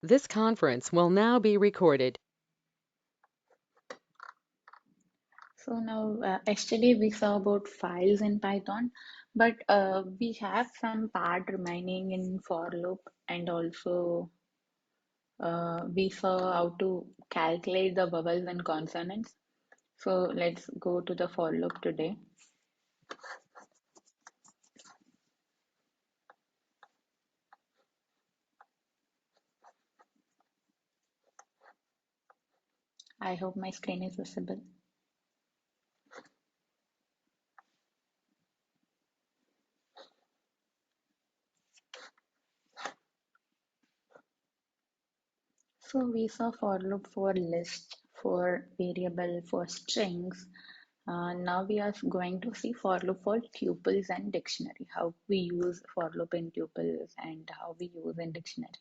This conference will now be recorded. So now, yesterday we saw about files in Python, but we have some part remaining in for loop, and also we saw how to calculate the vowels and consonants. So let's go to the for loop today. I hope my screen is visible. So we saw for loop for list, for variable, for strings. Now we are going to see for loop for tuples and dictionary, how we use for loop in tuples and how we use in dictionary.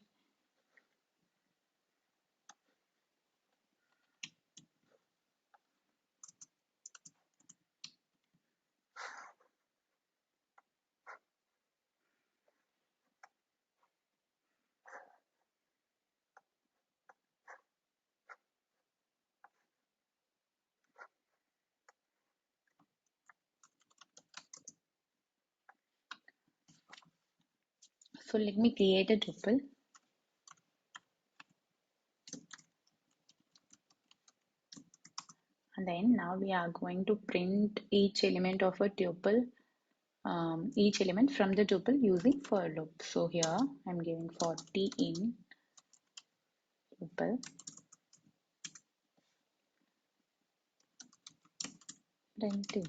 So let me create a tuple. And then now we are going to print each element of a tuple, each element from the tuple using for loop. So here I'm giving 40 in tuple, printing.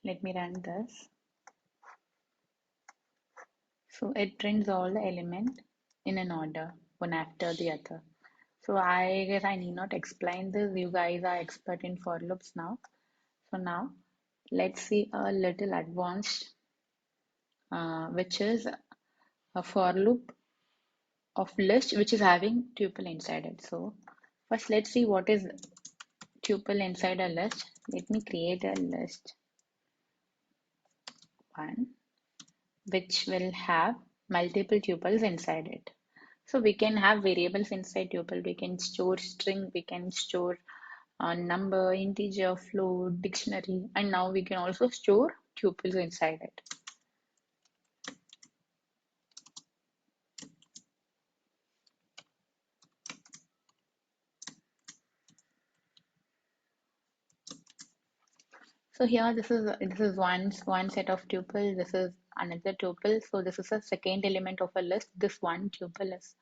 Let me run this. So it prints all the element in an order, one after the other. So I guess I need not explain this. You guys are expert in for loops now. So now let's see a little advanced, which is a for loop of list which is having tuple inside it. So first let's see what is tuple inside a list. Let me create a list one which will have multiple tuples inside it. So we can have variables inside tuple. We can store string, we can store number, integer, float, dictionary, and now we can also store tuples inside it. So here this is one set of tuple. This is another tuple. So this is a second element of a list. This one tuple is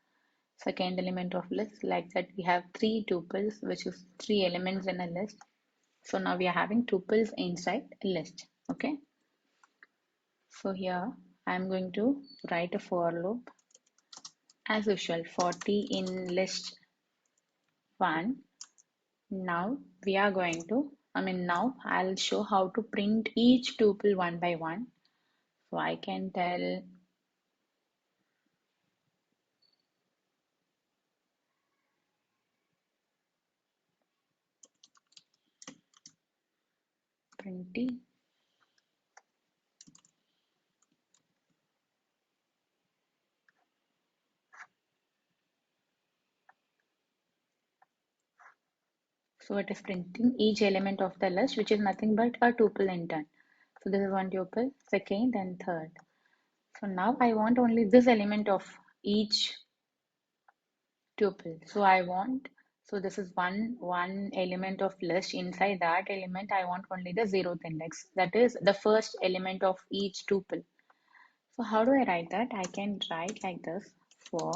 second element of list. Like that, we have three tuples, which is three elements in a list. So now we are having tuples inside a list. Okay. So here I'm going to write a for loop as usual. 40 in list one. Now we are going to, now I'll show how to print each tuple one by one. So I can tell printy. So it is printing each element of the list, which is nothing but a tuple in turn. So this is one tuple, second and third. So now I want only this element of each tuple. So this is one element of list. Inside that element, I want only the zeroth index. That is the first element of each tuple. So how do I write that? I can write like this for.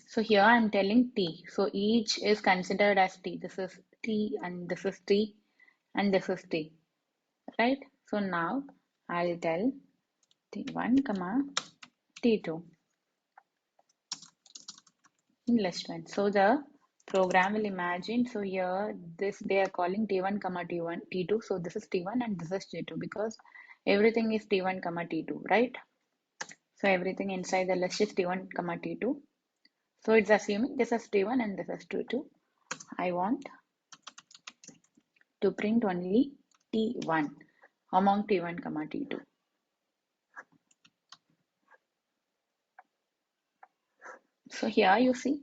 So here I'm telling T. So each is considered as T. This is T and this is T and this is T. Right? So now I'll tell T1 comma T2 in list one. So the program will imagine. So here this they are calling T1 comma T1 T2. So this is T1 and this is T2 because everything is T1 comma T2, right? So everything inside the list is T1 comma T2. So it's assuming this is T1 and this is T2. I want to print only T1 among T1 comma T2. So here you see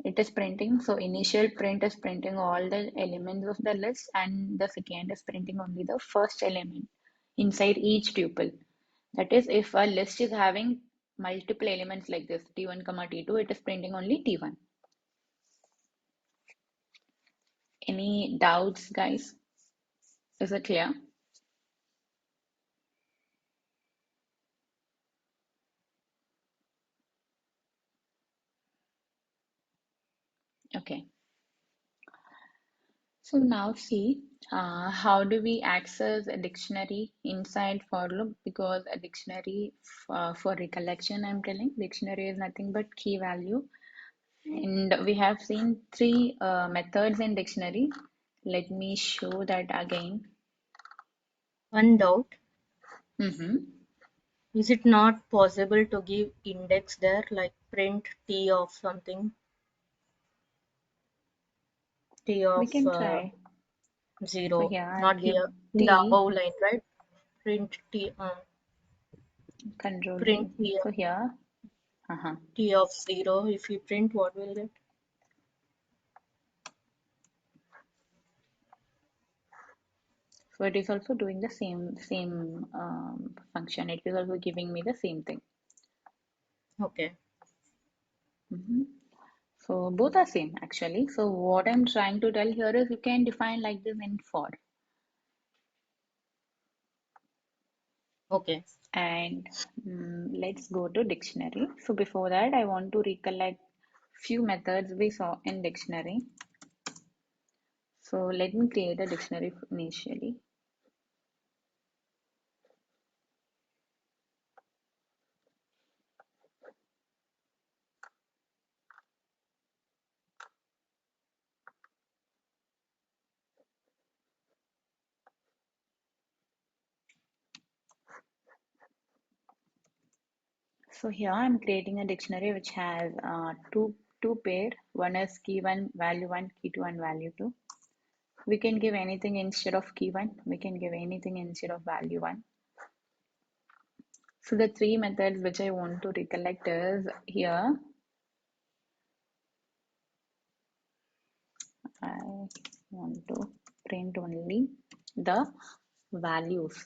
it is printing. So initial print is printing all the elements of the list, and the second is printing only the first element inside each tuple. That is, if a list is having multiple elements like this, T1 comma T2, it is printing only T1. Any doubts, guys? Is it clear? Okay. So now see, how do we access a dictionary inside for loop? Because a dictionary, for recollection, I'm telling, dictionary is nothing but key value. And we have seen three methods in dictionary. Let me show that again. One doubt, Mm-hmm. is it not possible to give index there, like print T of something, T We of can try. So 0, here I'll not give here, in the T, above line, right? Print T, control print T. T of, So here, uh-huh. T of 0, if you print, what will get? So it is also doing the same function. It is also giving me the same thing. Okay, Mhm. So both are same actually. So what I'm trying to tell here is you can define like this in for. okay, And let's go to dictionary. So before that, I want to recollect few methods we saw in dictionary. So let me create a dictionary initially. So here I'm creating a dictionary which has two pair. One is key one, value one, key two, and value two. We can give anything instead of key one. We can give anything instead of value one. So the three methods which I want to recollect is here. I want to print only the values.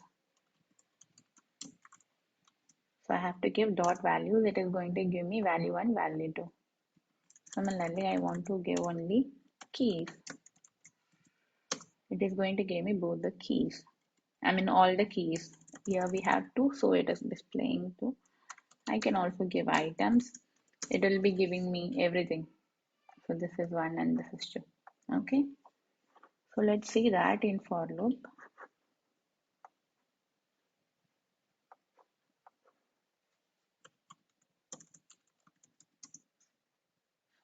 So I have to give dot values. It is going to give me value one, value two. Similarly, I want to give only keys. It is going to give me both the keys. I mean all the keys. Here we have two, so it is displaying two. I can also give items. It will be giving me everything. So this is one and this is two. Okay. So let's see that in for loop.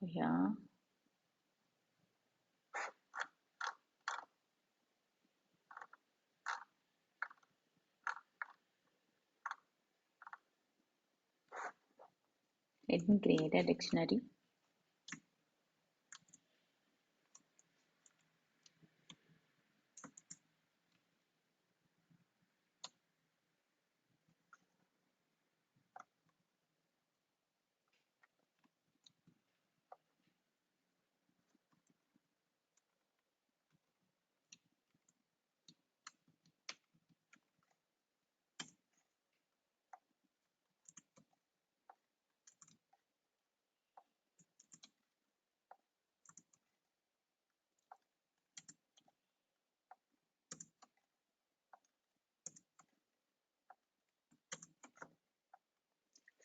So here, let me create a dictionary.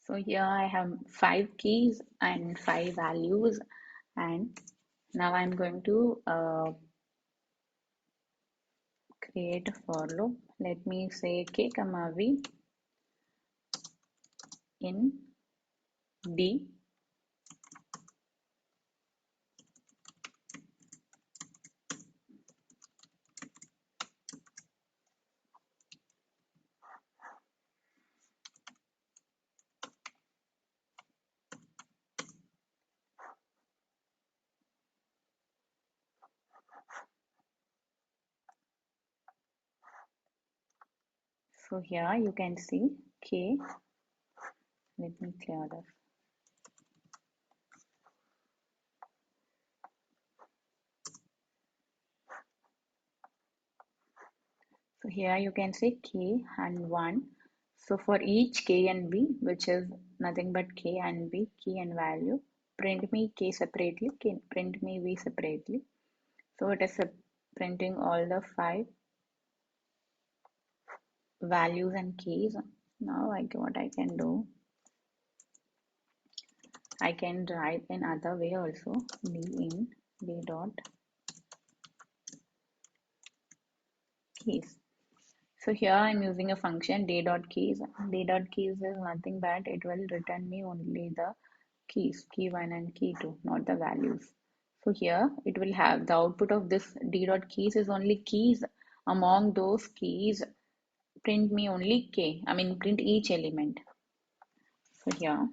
So here I have five keys and five values, and now I'm going to create a for loop. Let me say k comma v in d. So here you can see K. Let me clear this. So here you can say K and 1. So for each K and B, which is nothing but K and B, key and value, print me K separately, print me V separately. So it is printing all the 5 values and keys. Now what I can do, I can write in other way also, d in d dot keys. So here I'm using a function d.keys. D.keys is nothing but it will return me only the keys, key 1 and key 2, not the values. So here it will have the output of this d.keys is only keys. Among those keys, print me only k. I mean print each element. So here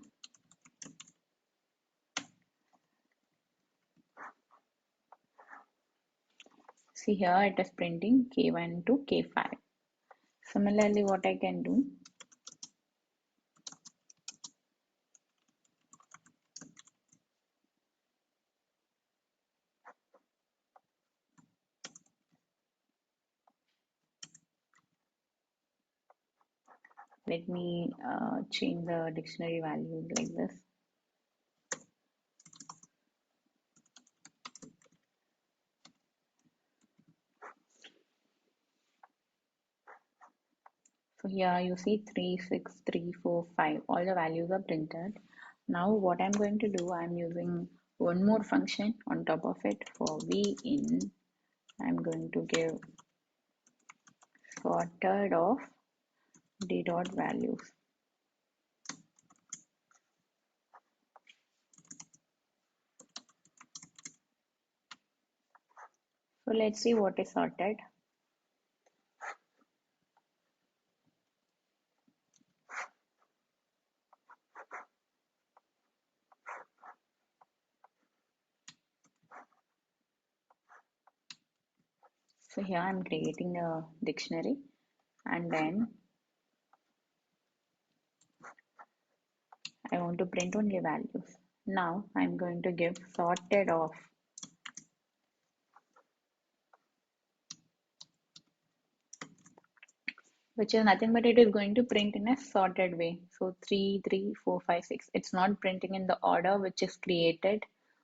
see here it is printing k1 to k5. Similarly, what I can do, let me change the dictionary values like this. So here you see 3, 6, 3, 4, 5. All the values are printed. Now what I'm going to do, I'm using one more function on top of it for v in. I'm going to give sorted of d dot values. So let's see what is sorted. So here I'm creating a dictionary and then I want to print only values. Now I'm going to give sorted of, which is nothing but it is going to print in a sorted way. So 3, 3, 4, 5, 6. It's not printing in the order which is created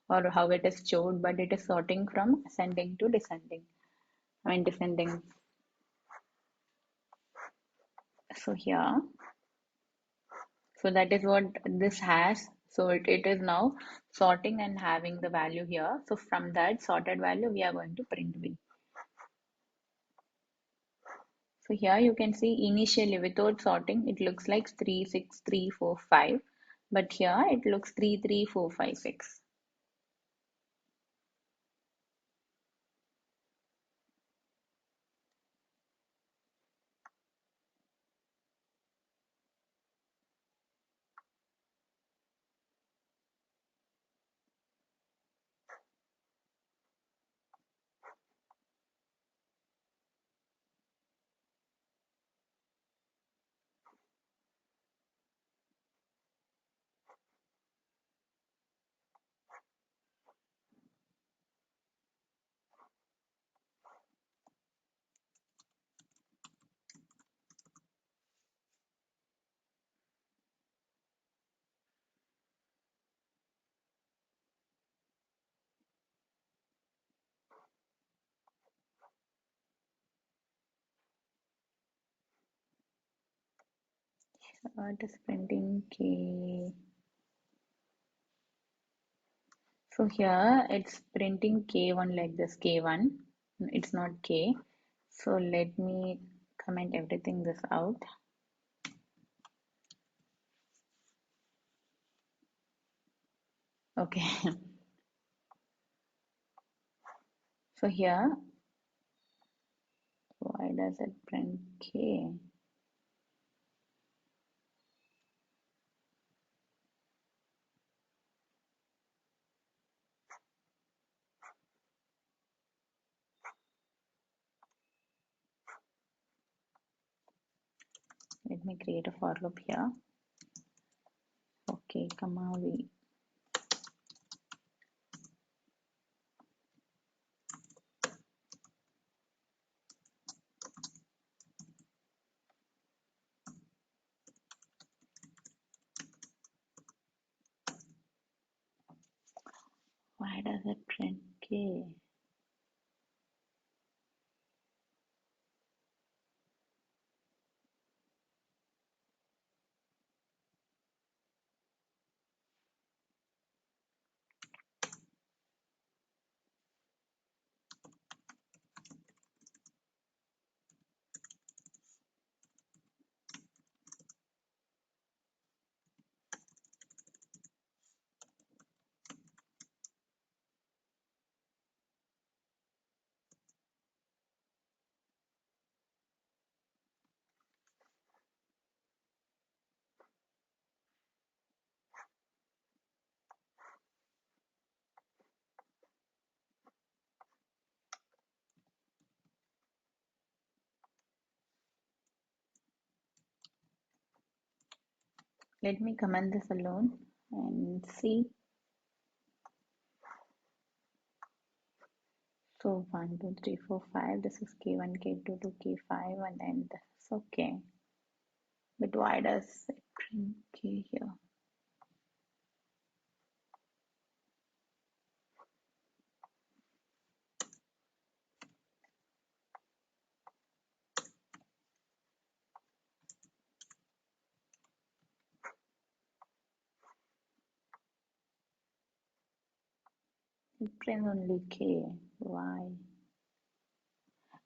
or how it is stored, but it is sorting from ascending to descending. I mean descending. So here, so that is what this has. So it is now sorting and having the value here. So from that sorted value, we are going to print V. So here you can see initially without sorting, it looks like 3, 6, 3, 4, 5. But here it looks 3, 3, 4, 5, 6. It is printing K. So here it's printing K1 like this, K1. It's not K. So let me comment everything this out. Okay. So here, why does it print K? Let me create a for loop here. Okay, comma v. Why does it print k? Let me comment this alone and see. So 1, 2, 3, 4, 5. This is K1, K2 to K5, and then this is okay. But why does it print K here? It prints only K. Why?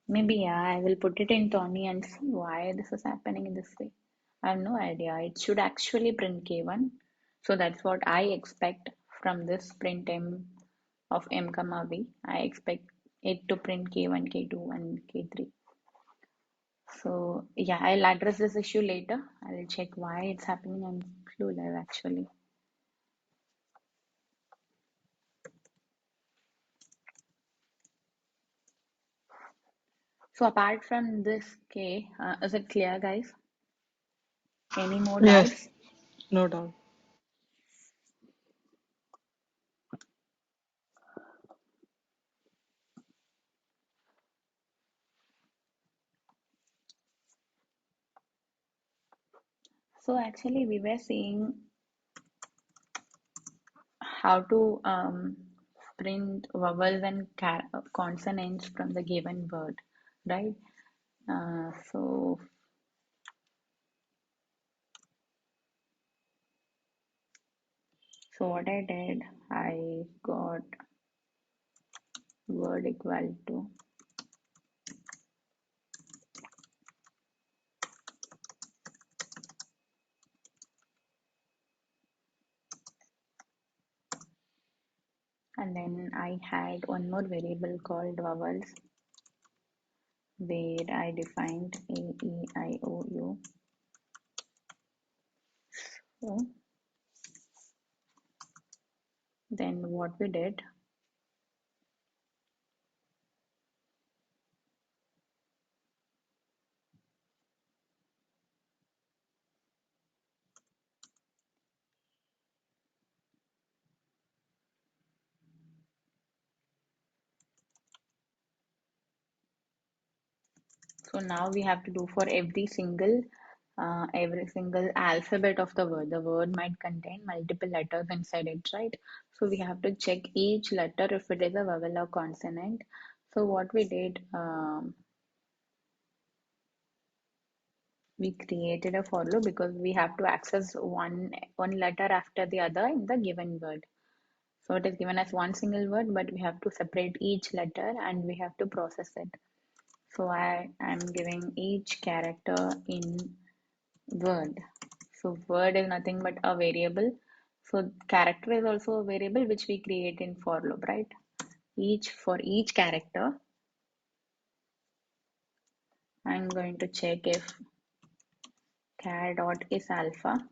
Maybe yeah, I will put it in Tony and see why this is happening in this way. I have no idea. It should actually print K1. So that's what I expect from this print M of M comma V. I expect it to print K1, K2, and K3. So yeah, I'll address this issue later. I'll check why it's happening. I'm clueless actually. So apart from this K, is it clear, guys? Any more doubts? Yes, no doubt. So actually, we were seeing how to print vowels and consonants from the given word, right? So what I did, I got word equal to, and then I had one more variable called vowels where I defined A, E, I, O, U. So then what we did, so now we have to do for every single alphabet of the word. The word might contain multiple letters inside it, right? So we have to check each letter if it is a vowel or consonant. So what we did, we created a for loop because we have to access one letter after the other in the given word. So it is given as one single word, but we have to separate each letter and we have to process it. So I am giving each character in word. So word is nothing but a variable. So character is also a variable which we create in for loop, right? For each character, I'm going to check if char dot is alpha.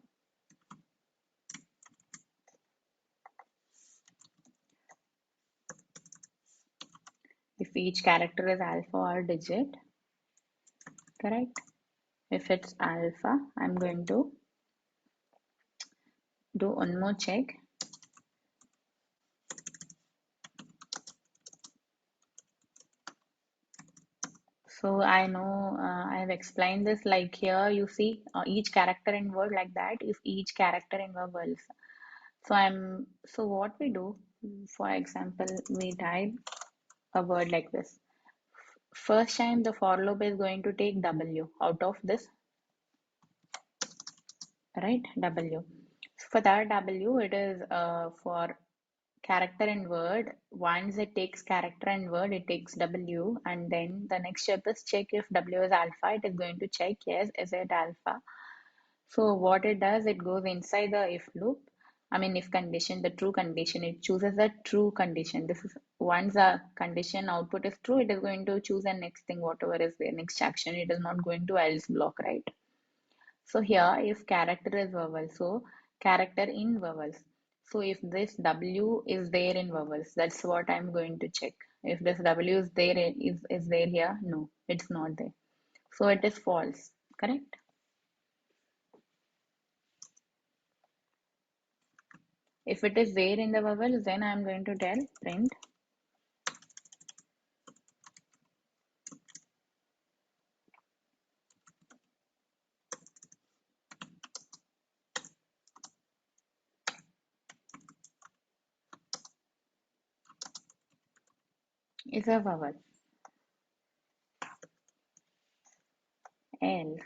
If each character is alpha or digit, correct? If it's alpha, I'm going to do one more check. So I know I have explained this, like here you see each character in word like that is each character in vowels. So what we do, for example, we type a word like this. First time the for loop is going to take W out of this, right? W. So for that W, it is for character and word. Once it takes character and word, it takes W, and then the next step is check if W is alpha. It is going to check, yes, is it alpha? So what it does, it goes inside the if loop. I mean, if condition, the true condition, it chooses a true condition. This is once the condition output is true, it is going to choose the next thing, whatever is the next action. It is not going to else block, right? So here, if character is vowel, so character in vowels. So if this W is there in vowels, that's what I'm going to check. If this W is there, is there here? No, it's not there. So it is false, correct? If it is there in the vowels, then I'm going to tell print is a vowel. Else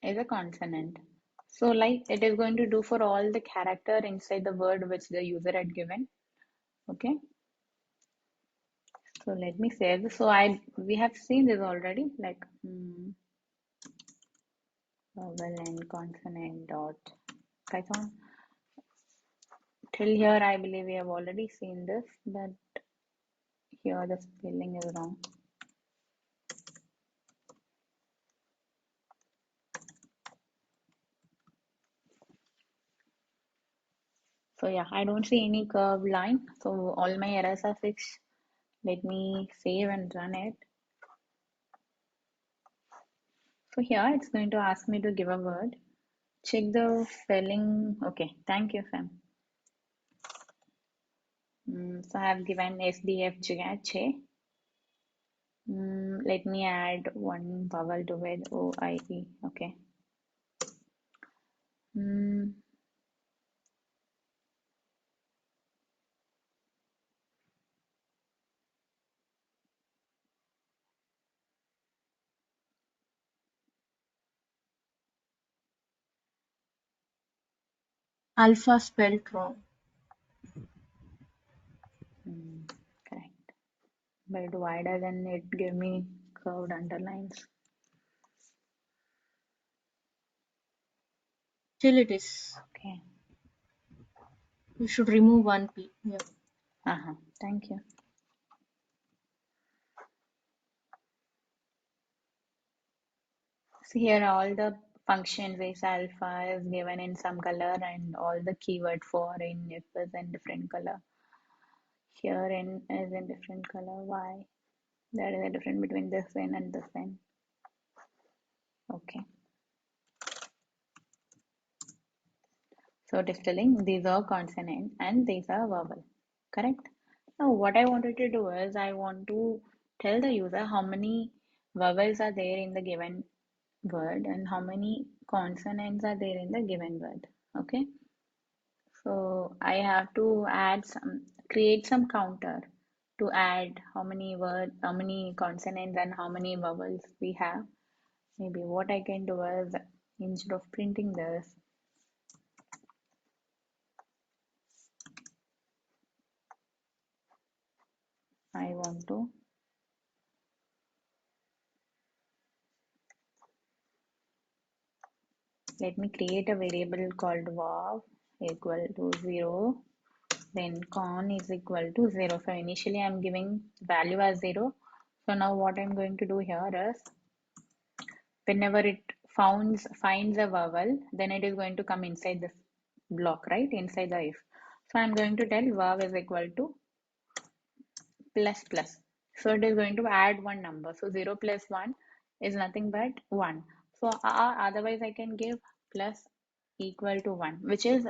is a consonant. So like it is going to do for all the character inside the word which the user had given. Okay. So let me save this. So we have seen this already, like vowel and consonant dot Python. Till here, I believe we have already seen this, but here the spelling is wrong. So yeah, I don't see any curved line. So all my errors are fixed. Let me save and run it. So here it's going to ask me to give a word. Check the spelling. Okay, thank you, Sam. So I have given SDFGH. Let me add one vowel to it. OIE. Okay. Alpha spelled wrong. Correct. But why doesn't it give me curved underlines? Still it is. Okay. You should remove one P. Yeah. Thank you. So here all the functions is alpha is given in some color and all the keyword for in if is in different color. Here in is in different color. Why? There is a difference between this in and this in. Okay. So it is telling these are consonant and these are vowel. Correct? Now what I wanted to do is I want to tell the user how many vowels are there in the given word and how many consonants are there in the given word. Okay. So I have to create some counter to add how many words, how many consonants and how many vowels we have. Maybe what I can do is instead of printing this, I want to let me create a variable called var equal to 0, then con is equal to 0. So initially I'm giving value as 0. So now what I'm going to do here is whenever it finds a vowel, then it is going to come inside this block, right? Inside the if. So I'm going to tell verb is equal to plus plus. So it is going to add one number. So 0 plus 1 is nothing but 1. So otherwise I can give plus equal to 1, which is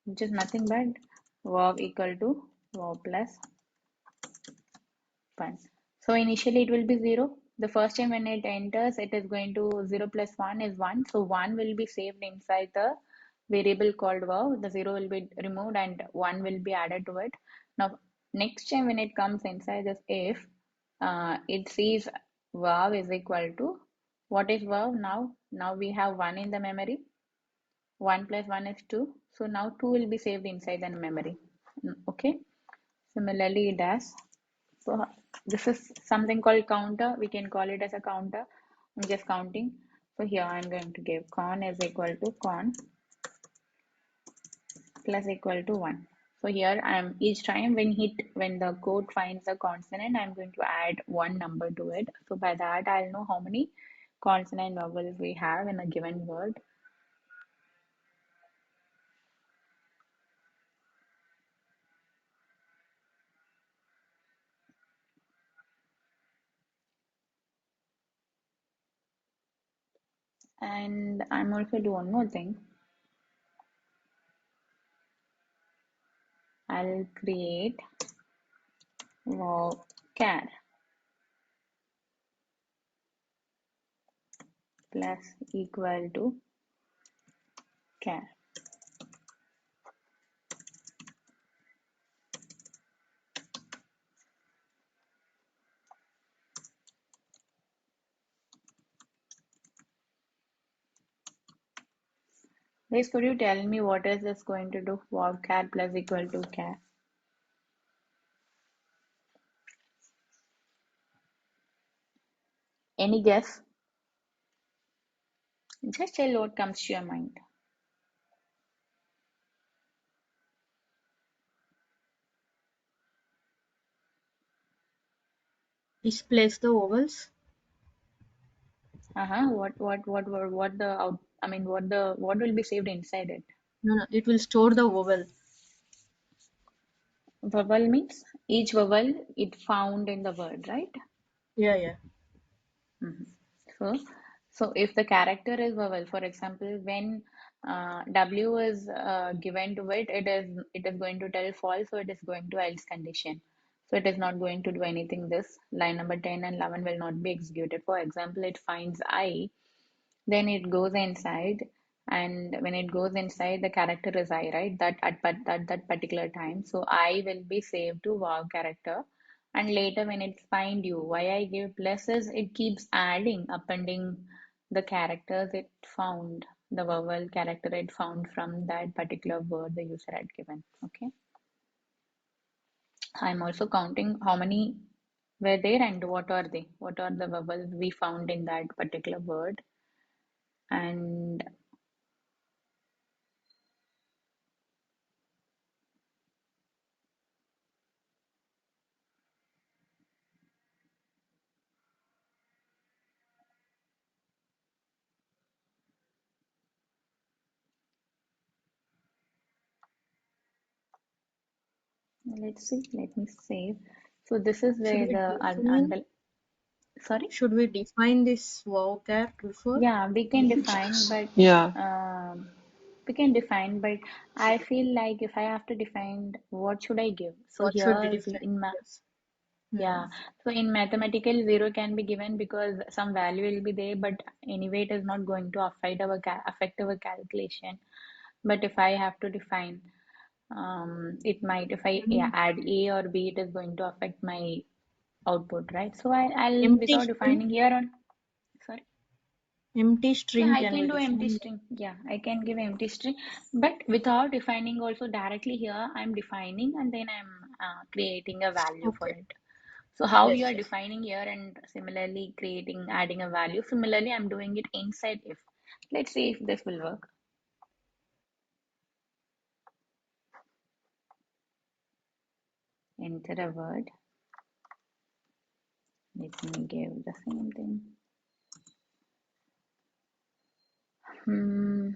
nothing but verb equal to verb plus 1. So initially it will be 0. The first time when it enters, it is going to 0 plus 1 is 1. So 1 will be saved inside the variable called verb. The 0 will be removed and 1 will be added to it. Now, next time when it comes inside this if, it sees verb is equal to, what is verb now? Now we have 1 in the memory. 1 plus 1 is 2. So now 2 will be saved inside the memory. Okay. Similarly, it does. So this is something called counter. We can call it as a counter. I'm just counting. So here I'm going to give con is equal to con plus equal to 1. So here I'm each time when the code finds a consonant, I'm going to add one number to it. So by that I'll know how many consonant vowels we have in a given word. And I'm also do one more thing. I'll create vocab plus equal to char. Guys, could you tell me what is this going to do? Vocab plus equal to char. Any guess? Just tell what comes to your mind. Displace the vowels. What the out? I mean, what will be saved inside it? No, no, it will store the vowel. Vowel means each vowel it found in the word, right? Yeah, yeah. Mhm. So, so if the character is vowel, for example, when W is given to it, it is going to tell false, so it is going to else condition. So it is not going to do anything. This line number 10 and 11 will not be executed. For example, it finds I, then it goes inside, and when it goes inside, the character is I, right? That at that particular time. So I will be saved to wow character. And later when it's find you, why I give pluses, it keeps appending the characters it found, the vowel character it found from that particular word the user had given. Okay. I'm also counting how many were there and what are they? What are the vowels we found in that particular word? And let's see, let me save. So this is Should where we the define? under, sorry? Should we define this vocab before? Yeah, we can define, but Yeah. um, we can define, but I feel like if I have to define, what should I give? So What should we here, see, define? in ma Yes. yeah, Hmm. so in mathematical, zero can be given because some value will be there, but anyway, it is not going to affect our calculation. But if I have to define, it might, if I Hmm. add A or B, it is going to affect my output, right? So I'll Empty without string. defining here on, sorry. Empty Yeah, string I can can we do empty define? string. Yeah, I can give empty string, but without defining also directly here, I'm defining and then I'm creating a value for Okay. it. So how you Yes, are yes. defining here and similarly creating, adding a value. Similarly, I'm doing it inside if. Let's see if this will work. Enter a word. Let me give the same thing. Hmm.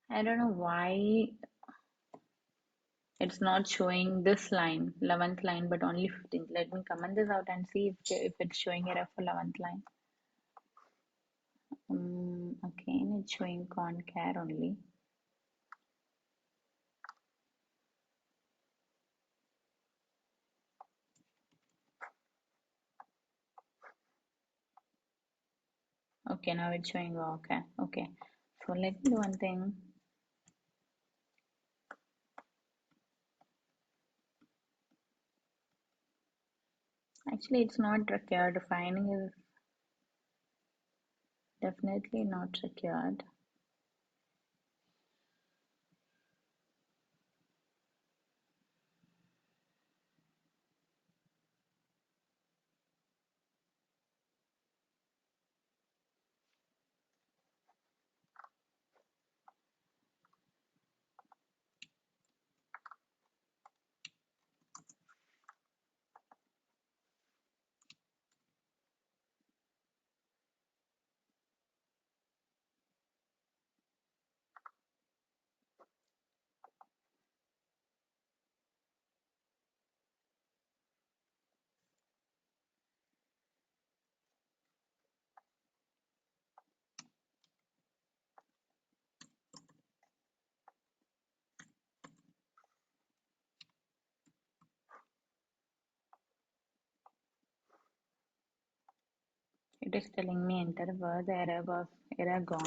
I don't know why it's not showing this line, 11th line, but only 15th. Let me comment this out and see if it's showing error for 11th line. Again, it's showing concar only. Okay, now it's showing okay. Okay, so let me do one thing. Actually, it's not required. Finding is definitely not required. It is telling me enter word, error gone.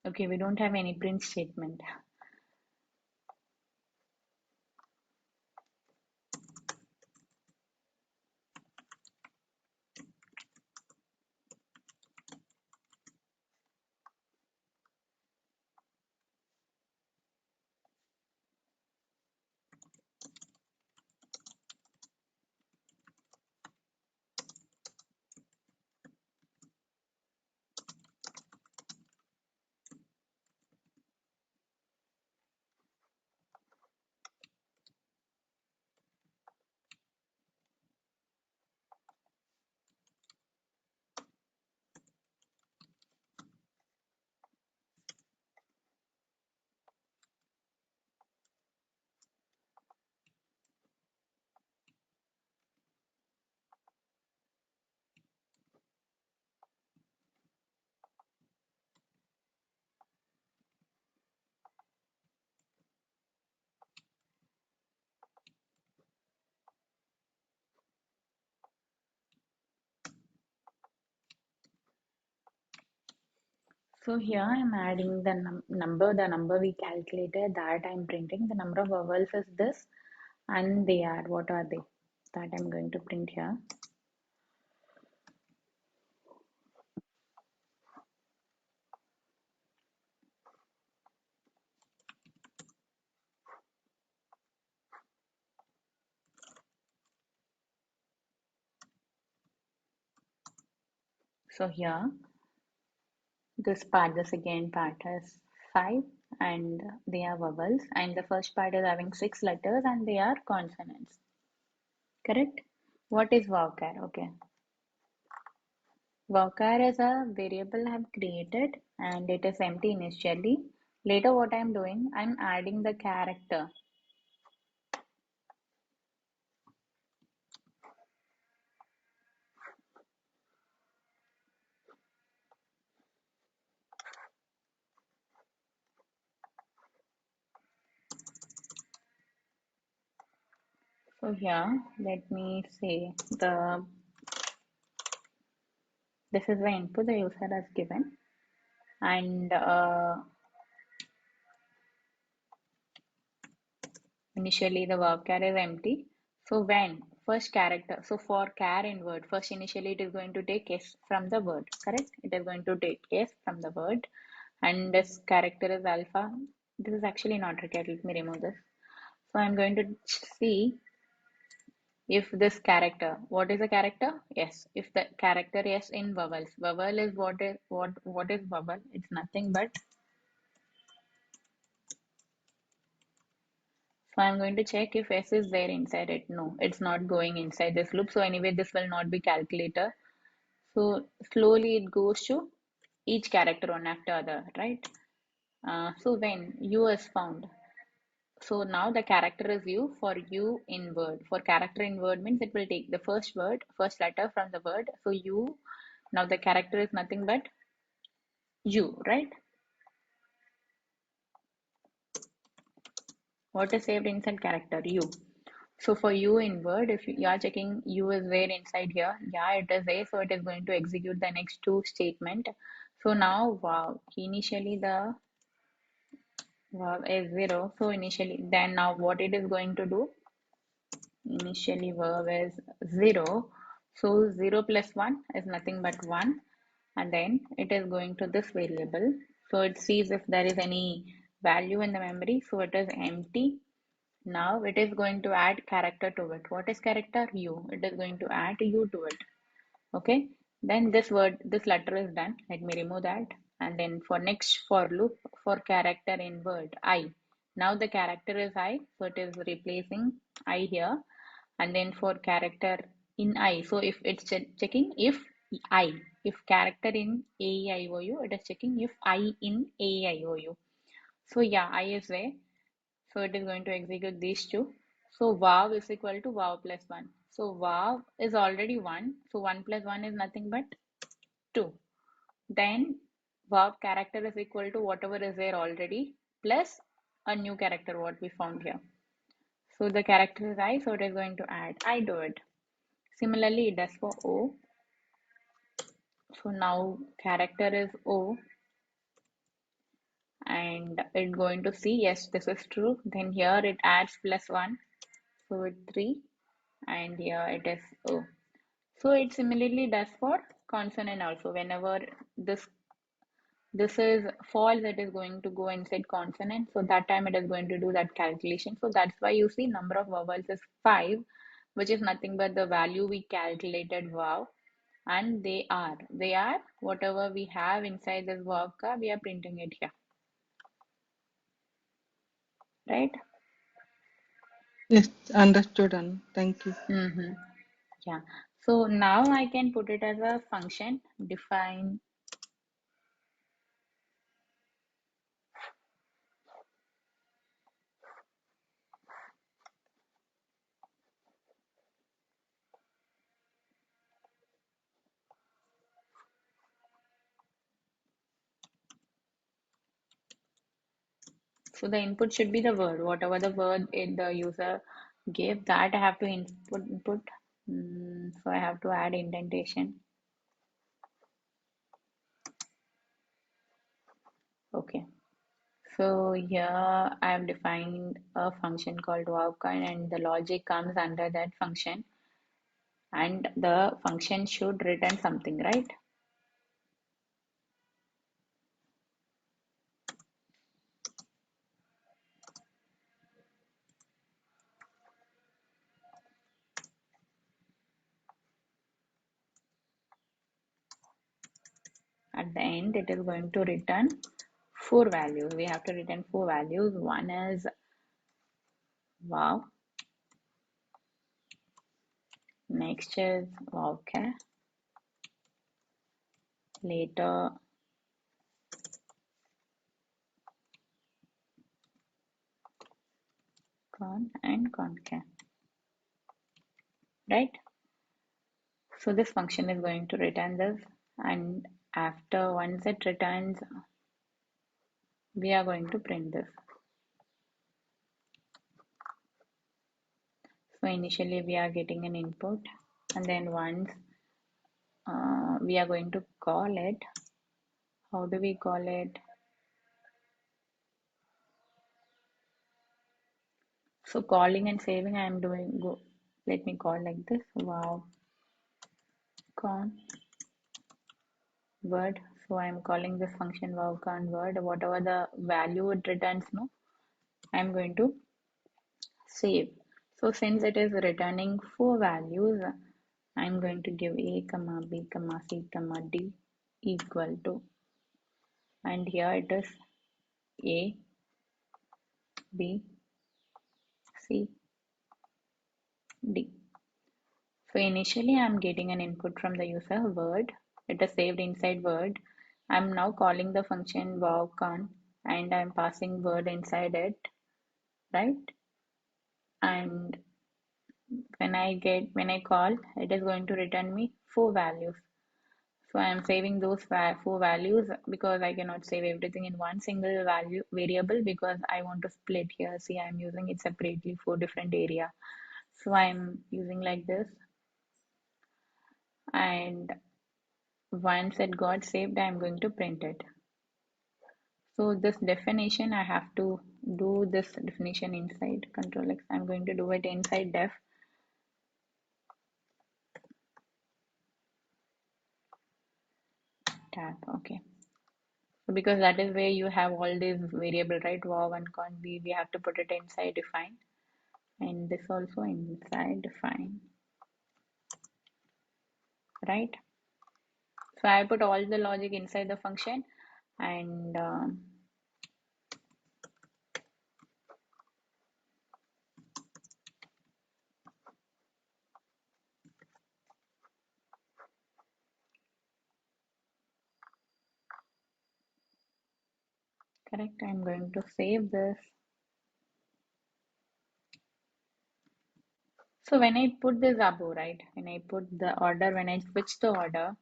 Okay, we don't have any print statement. So here I'm adding the the number we calculated that I'm printing. The number of vowels is this, and they are, what are they? That I'm going to print here. So here, this part, the second part is 5 and they are vowels, and the first part is having 6 letters and they are consonants. Correct? What is vowcar? Okay. Vowcar is a variable I have created and it is empty initially. Later, what I'm doing, I'm adding the character. So here, let me say this is the input the user has given, and initially the verb char is empty. So when first character, so for char in word, first initially it is going to take s from the word, correct? It is going to take s from the word, and this character is alpha. This is actually not required. Let me remove this. So I'm going to see if this character, what is a character? Yes. If the character yes in vowels, vowel is what is vowel? It's nothing but. So I'm going to check if S is there inside it. No, it's not going inside this loop. So anyway, this will not be calculator. So slowly it goes to each character one after other, right? So when U is found, so now the character is U for U in word. For character in word means it will take the first word, first letter from the word. So U, now the character is nothing but U, right? What is saved inside character? U. So for U in word, if you are checking U is there inside here, yeah, it is there. So it is going to execute the next two statement. So now, wow, initially the wow is zero. So initially, then now what it is going to do? Initially verb is 0. So 0 plus 1 is nothing but 1. And then it is going to this variable. So it sees if there is any value in the memory. So it is empty. Now it is going to add character to it. What is character? U. It is going to add U to it. Okay. Then this word, this letter is done. Let me remove that. And then for next for loop, for character in word, I. Now the character is I. So it is replacing I here. And then for character in I. So if it's checking if I, if character in AEIOU, it is checking if I in AEIOU. So yeah, I is there. So it is going to execute these two. So wow is equal to wow plus 1. So wow is already 1. So 1 plus 1 is nothing but 2. Then wow character is equal to whatever is there already plus a new character what we found here. So the character is I, so it is going to add I to it. Similarly, it does for O. So now character is O, and it's going to see yes, this is true. Then here it adds plus 1. So it's 3, and here it is O. So it similarly does for consonant also. Whenever this is false, it is going to go inside consonant. So that time it is going to do that calculation. So that's why you see number of vowels is 5, which is nothing but the value we calculated wow. And they are whatever we have inside this verb car, we are printing it here, right? Yes, understood, Anu. Thank you. Yeah. So now I can put it as a function, define. So the input should be the word, whatever the word the user gave, that I have to input. So I have to add indentation. Okay. So here I have defined a function called wowcoin, and the logic comes under that function, and the function should return something, right? At the end, it is going to return 4 values. We have to return 4 values. One is wow. Next is wowcat. Later, con and concat, right? So this function is going to return this, and after once it returns, we are going to print this. So initially we are getting an input, and then once we are going to call it. How do we call it? So calling and saving, I am doing go. Let me call like this. Wow, con word. So I am calling this function wow con word. Whatever the value it returns, no, I am going to save. So since it is returning four values, I'm going to give a comma b comma c comma d equal to, and here it is a b c d. So initially I'm getting an input from the user word. It is saved inside word. I'm now calling the function wowcon and I'm passing word inside it, right? And when I call, it is going to return me four values. So I am saving those four values because I cannot save everything in one single value variable because I want to split here. See, I'm using it separately for different area. So I'm using like this, and once it got saved, I'm going to print it. So this definition, I have to do this definition inside Control X. I'm going to do it inside def. Tab, okay. So because that is where you have all these variable, right? Wow and con b, we have to put it inside define, and this also inside define, right? So I put all the logic inside the function, and correct. I'm going to save this. So when I put this above, right? When I put the order, when I switch the order,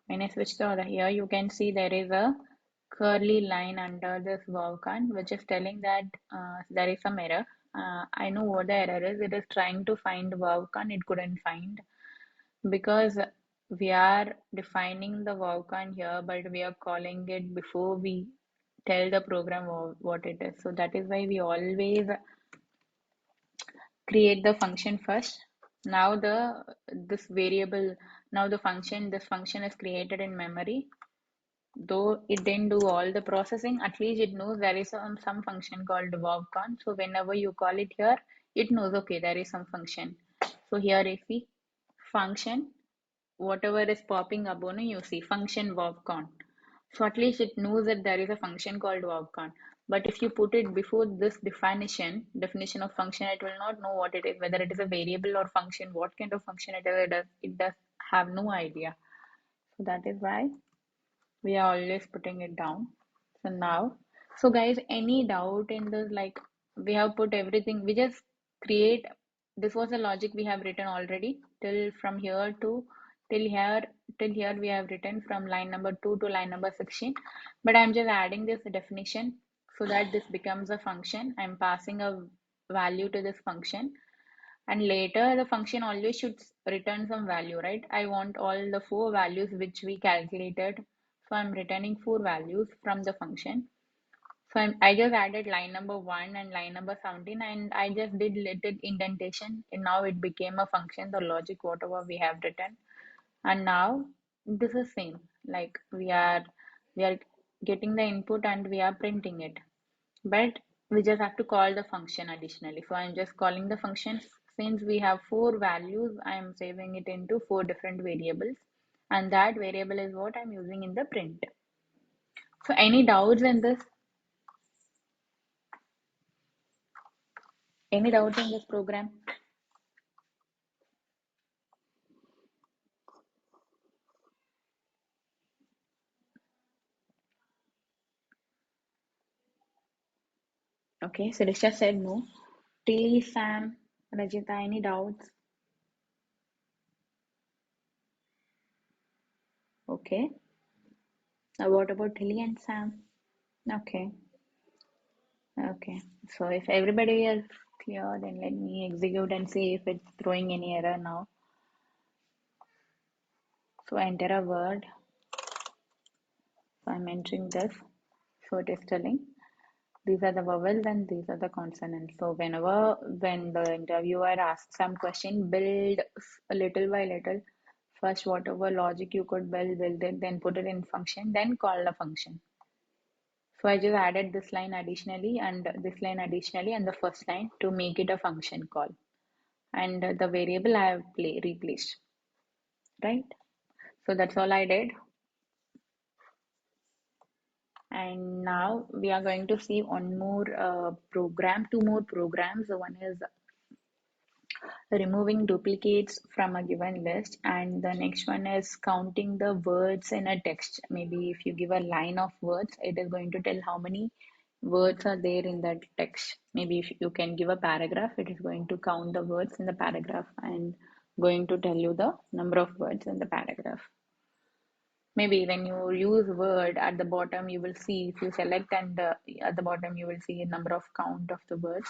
when I switch the order here, you can see there is a curly line under this wowcon, which is telling that there is some error. I know what the error is. It is trying to find wowcon. It couldn't find because we are defining the wowcon here, but we are calling it before we tell the program what it is. So that is why we always create the function first. Now this variable, now this function is created in memory. Though it didn't do all the processing, at least it knows there is some function called wowcon. So whenever you call it here, it knows, okay, there is some function. So here if we function, whatever is popping up on, you see function wowcon. So at least it knows that there is a function called wowcon. But if you put it before this definition of function, it will not know what it is, whether it is a variable or function, what kind of function it is. It does have no idea. So that is why we are always putting it down. So now, so guys, any doubt in this? Like, we have put everything, we just create, this was the logic we have written already till from here to till here. Till here we have written from line number 2 to line number 16, but I'm just adding this definition so that this becomes a function. I'm passing a value to this function, and later the function always should return some value, right? I want all the four values which we calculated, so I'm returning four values from the function. So I just added line number 1 and line number 17, and I just did little indentation, and now it became a function, the logic whatever we have written. And now this is same, like we are getting the input and we are printing it, but we just have to call the function additionally. So I'm just calling the function. Since we have four values, I'm saving it into four different variables, and that variable is what I'm using in the print. So any doubts in this? Any doubts in this program? Okay, so Risha said no. Tilly, Sam, Rajita, any doubts? Okay. Now what about Tilly and Sam? Okay. Okay, so if everybody is clear, then let me execute and see if it's throwing any error now. So enter a word. So I'm entering this. So it is telling these are the vowels and these are the consonants. So when the interviewer asks some question, build little by little. First, whatever logic you could build it, then put it in function, then call the function. So I just added this line additionally and this line additionally and the first line to make it a function call. And the variable I have replaced, right? So that's all I did. And now we are going to see one more two more programs. One is removing duplicates from a given list, and the next one is counting the words in a text. Maybe if you give a line of words, it is going to tell how many words are there in that text. Maybe if you can give a paragraph, it is going to count the words in the paragraph and going to tell you the number of words in the paragraph. Maybe when you use word at the bottom, you will see if you select and at the bottom you will see a number of count of the words.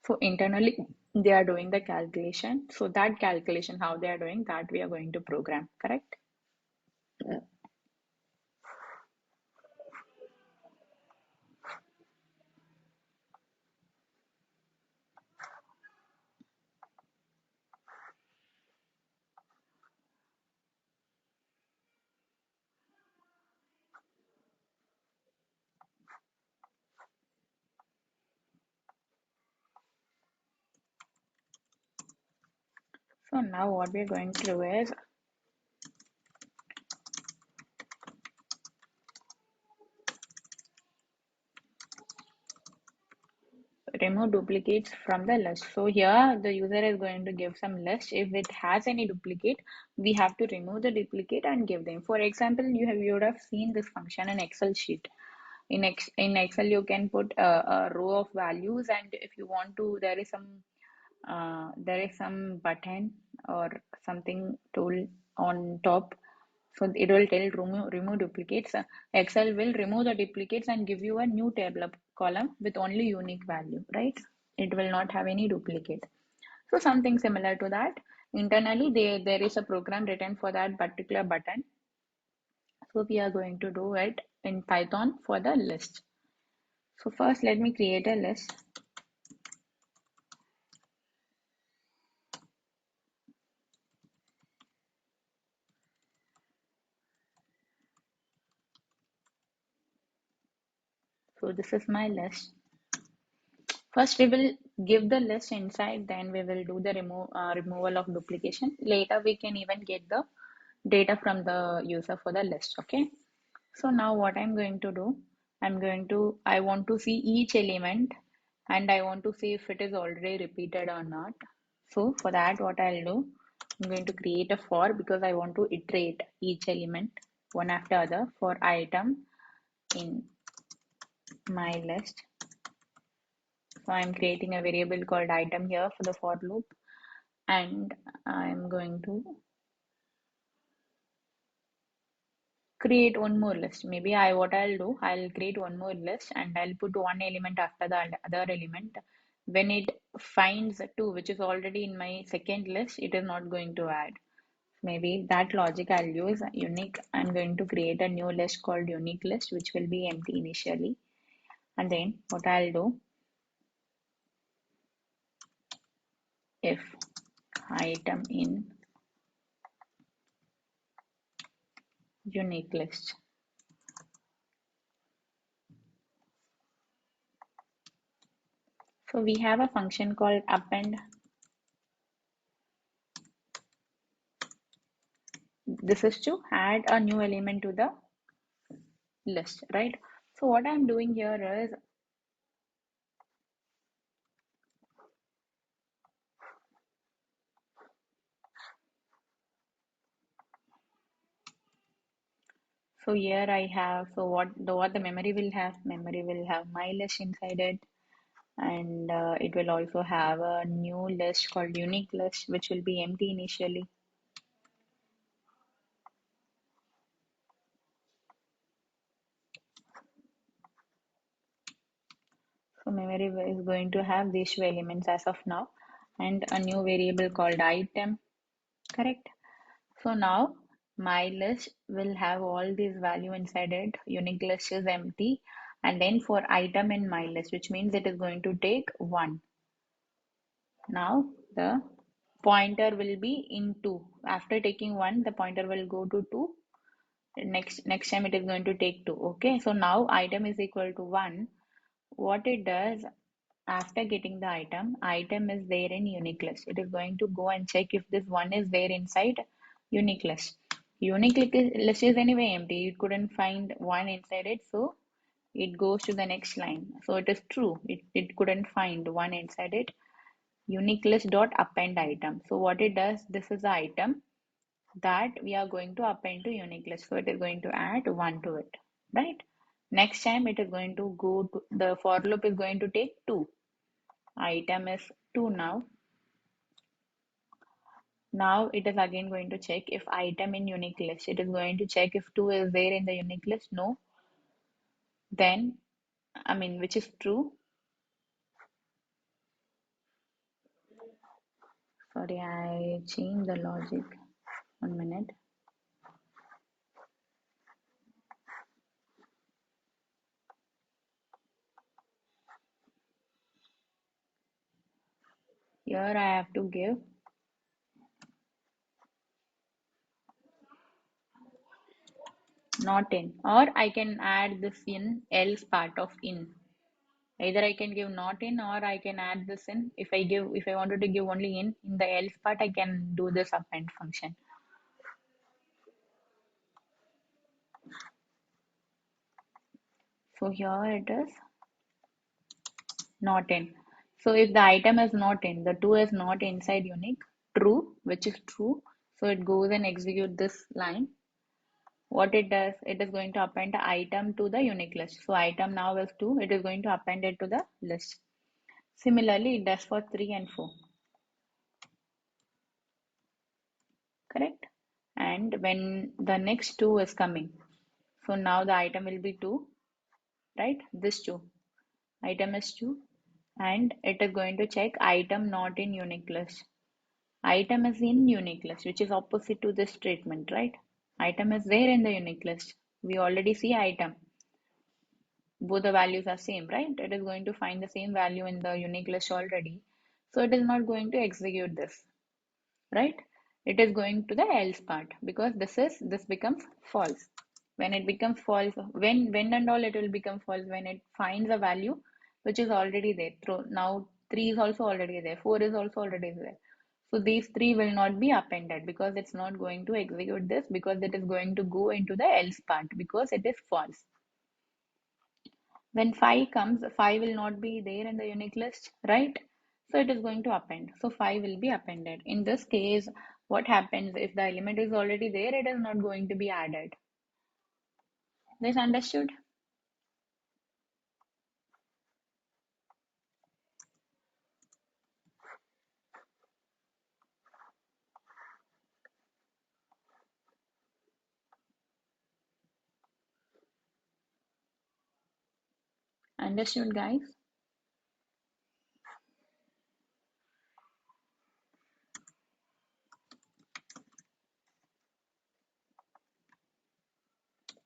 So internally they are doing the calculation. So that calculation, how they are doing that, we are going to program, correct? So now what we are going to do is remove duplicates from the list. So here the user is going to give some list. If it has any duplicate, we have to remove the duplicate and give them. For example, you would have seen this function in Excel sheet. In Excel, you can put a row of values, and if you want to, there is some button or something tool on top. So it will tell remove duplicates. Excel will remove the duplicates and give you a new table column with only unique value, right? It will not have any duplicate. So something similar to that. Internally, there is a program written for that particular button. So we are going to do it in Python for the list. So first, let me create a list. So this is my list. First, we will give the list inside, then we will do the removal of duplication. Later, we can even get the data from the user for the list. Okay. So now what I'm going to do, I want to see each element and I want to see if it is already repeated or not. So for that, what I'll do, I'm going to create a for because I want to iterate each element one after other for item in my list. So I'm creating a variable called item here for the for loop, and I'm going to create one more list. Maybe what I'll do, I'll create one more list and I'll put one element after the other element. When it finds two, which is already in my second list, it is not going to add. Maybe that logic I'll use unique. I'm going to create a new list called unique list, which will be empty initially. And then what I'll do, if item in unique list. So we have a function called append. This is to add a new element to the list, right? So what I'm doing here is, so here I have, so what the memory will have, my list inside it, and it will also have a new list called unique list, which will be empty initially. So memory is going to have these two elements as of now, and a new variable called item, correct? So now my list will have all these value inside it. Unique list is empty, and then for item in my list, which means it is going to take 1. Now the pointer will be in 2. After taking 1, the pointer will go to 2. Next time it is going to take 2. Okay, so now item is equal to 1. What it does, after getting the item is there in unique list. It is going to go and check if this 1 is there inside unique list. Unique list is anyway empty. It couldn't find 1 inside it, so it goes to the next line. So it is true. It couldn't find 1 inside it. Unique list dot append item. So what it does, this is the item that we are going to append to unique list. So it is going to add 1 to it, right? Next time it is going to go to the for loop is going to take 2. Item is 2 now. Now it is again going to check if item in unique list. It is going to check if 2 is there in the unique list. No. Then, which is true. Sorry, I changed the logic. 1 minute. Here I have to give not in, or I can add this in else part of in. Either I can give not in or I can add this in. If I wanted to give only in the else part, I can do this append function. So here it is not in. So if the item is not in, the 2 is not inside unique, true, which is true. So it goes and execute this line. What it does, it is going to append the item to the unique list. So item now is 2, it is going to append it to the list. Similarly, it does for 3 and 4. Correct? And when the next 2 is coming, so now the item will be 2, right? This 2. Item is 2, and it is going to check item not in unique list. Item is in unique list, which is opposite to this statement, right? Item is there in the unique list. We already see item. Both the values are same, right? It is going to find the same value in the unique list already. So it is not going to execute this, right? It is going to the else part because this becomes false. When it becomes false, when and all it will become false when it finds a value which is already there. Now 3 is also already there, 4 is also already there. So these 3 will not be appended because it's not going to execute this because it is going to go into the else part because it is false. When 5 comes, 5 will not be there in the unique list, right? So it is going to append. So 5 will be appended. In this case, what happens if the element is already there, it is not going to be added. This understood? Understood, guys?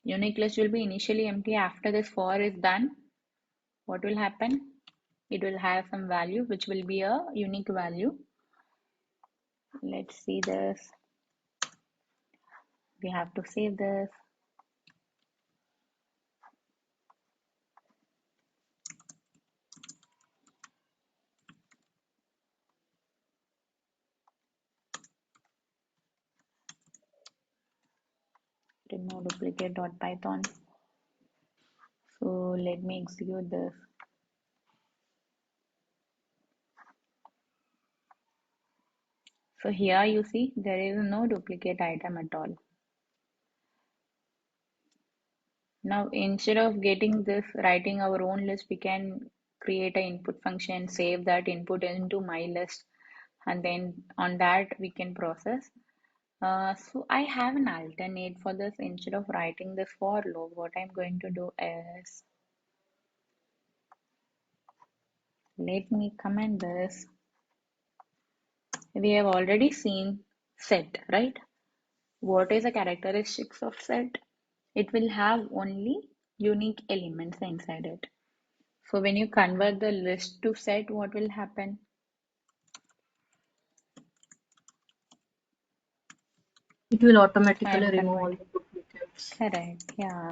Unique list will be initially empty after this for is done. What will happen? It will have some value which will be a unique value. Let's see this. We have to save this. Remove duplicate.python. So let me execute this. So here you see there is no duplicate item at all. Now instead of getting this, writing our own list, we can create an input function, save that input into my list, and then on that we can process. So I have an alternate for this. Instead of writing this for loop, what I'm going to do is Let me comment this. We have already seen set, right? What is the characteristics of set? It will have only unique elements inside it. So when you convert the list to set, what will happen? It will I automatically am remove all converting. the duplicates. Correct. Yeah.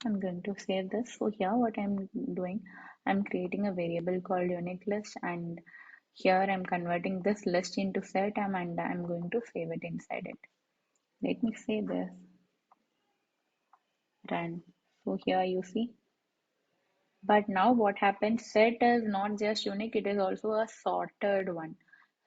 I'm going to save this. So here what I'm doing, I'm creating a variable called unique list, and here I'm converting this list into set and I'm going to save it inside it. Let me save this. Run. So here you see. But now what happens, set is not just unique, it is also a sorted one.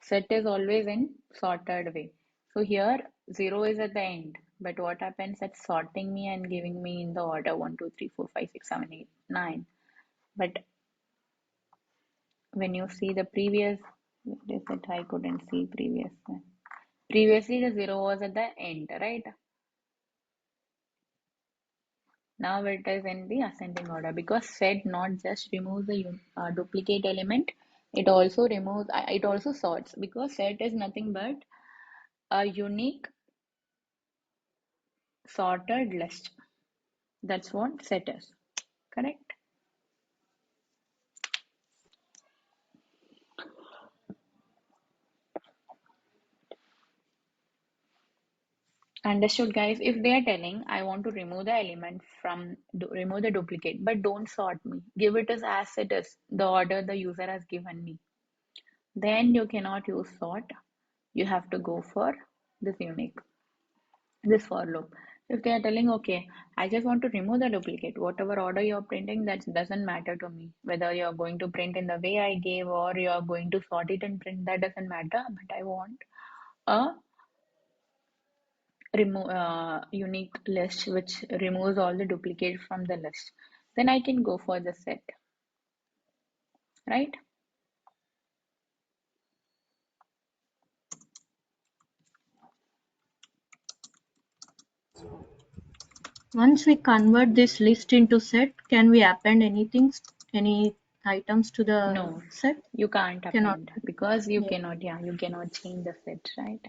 Set is always in sorted way. So here 0 is at the end. But what happens, it's sorting me and giving me in the order 1, 2, 3, 4, 5, 6, 7, 8, 9. But when you see the previous, what is it? I couldn't see previous one. Previously the 0 was at the end, right? Now it is in the ascending order because set not just removes the duplicate element, it also removes, it also sorts, because set is nothing but a unique sorted list. That's what set is, correct? Understood, guys. If they are telling I want to remove the element from remove the duplicate, but don't sort me, give it as it is, the order the user has given me, then you cannot use sort. You have to go for this unique, this for loop. If they are telling, okay, I just want to remove the duplicate, whatever order you're printing, that doesn't matter to me. Whether you're going to print in the way I gave or you're going to sort it and print, that doesn't matter. But I want a unique list which removes all the duplicate from the list. Then I can go for the set, right? Once we convert this list into set, can we append anything, any items to the No, set? you can't Cannot. append because you Yeah. cannot, yeah, you cannot change the set, right?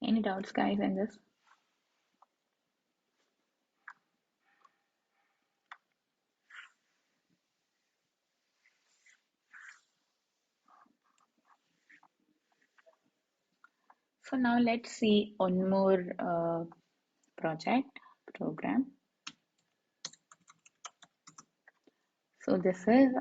Any doubts, guys, in this? So now let's see one more program. So this is,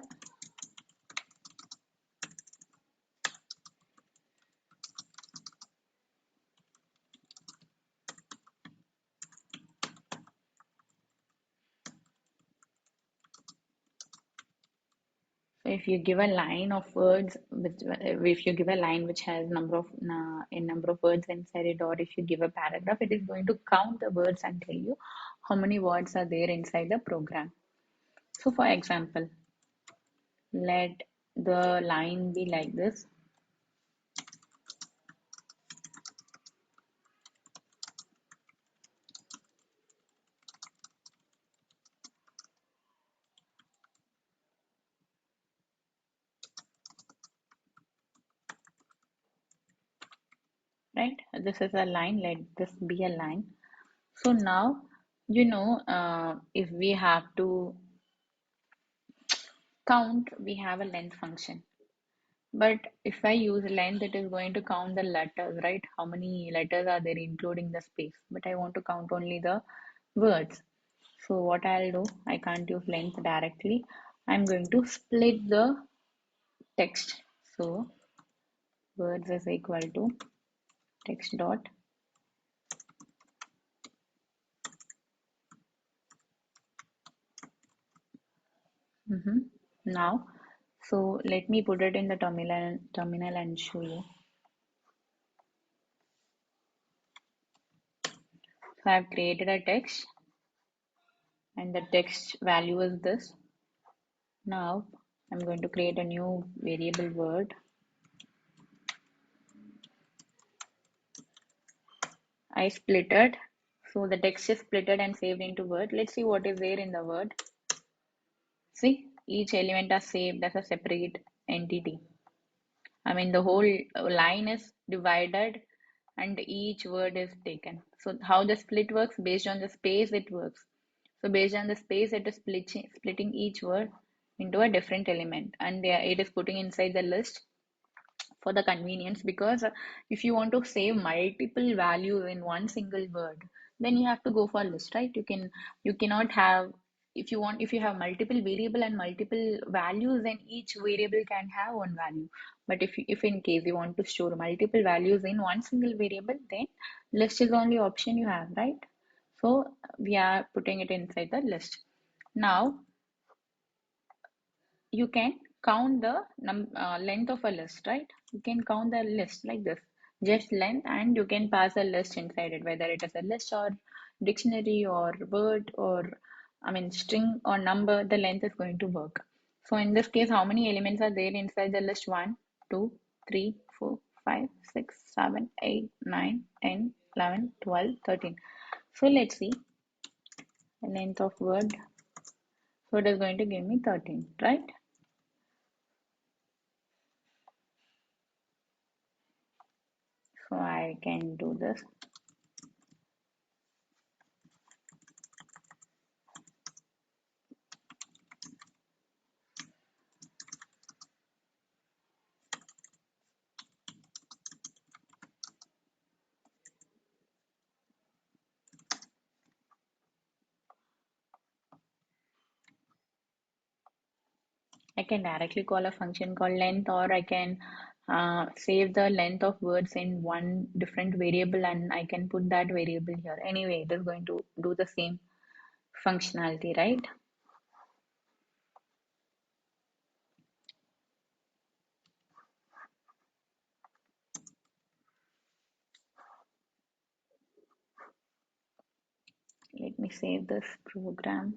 so if you give a line of words, which, if you give a line which has number of a number of words inside it, or if you give a paragraph, it is going to count the words and tell you how many words are there inside the program. So for example, let the line be like this. Right? This is a line, let this be a line. So now, if we have to count, we have a length function. But if I use length, it is going to count the letters, right? How many letters are there, including the space. But I want to count only the words. So what I'll do, I can't use length directly. I'm going to split the text. So words is equal to text dot. Now, so let me put it in the terminal and show you. So I've created a text and the text value is this. Now I'm going to create a new variable word. I splitted. So the text is splitted and saved into word. Let's see what is there in the word. See, each element is saved as a separate entity. I mean, the whole line is divided and each word is taken. So how the split works, based on the space it works. So based on the space, it is splitting each word into a different element, and it is putting inside the list for the convenience, because if you want to save multiple values in one single word, then you have to go for a list, right? You cannot have, if you have multiple variable and multiple values, then each variable can have one value. But if in case you want to store multiple values in one single variable, then list is the only option you have, right? So we are putting it inside the list. Now you can count the length of a list, right? You can count the list like this, just length, and you can pass a list inside it, whether it is a list or dictionary or word or, I mean, string or number, the length is going to work. So in this case, how many elements are there inside the list? 1, 2, 3, 4, 5, 6, 7, 8, 9, 10, 11, 12, 13. So let's see the length of word. So it is going to give me 13, right? So I can do this. I can directly call a function called length, or I can save the length of words in one different variable and I can put that variable here. Anyway, it is going to do the same functionality, right? Let me save this program.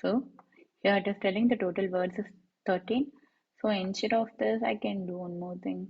So here it is telling the total words is 13. So instead of this, I can do one more thing.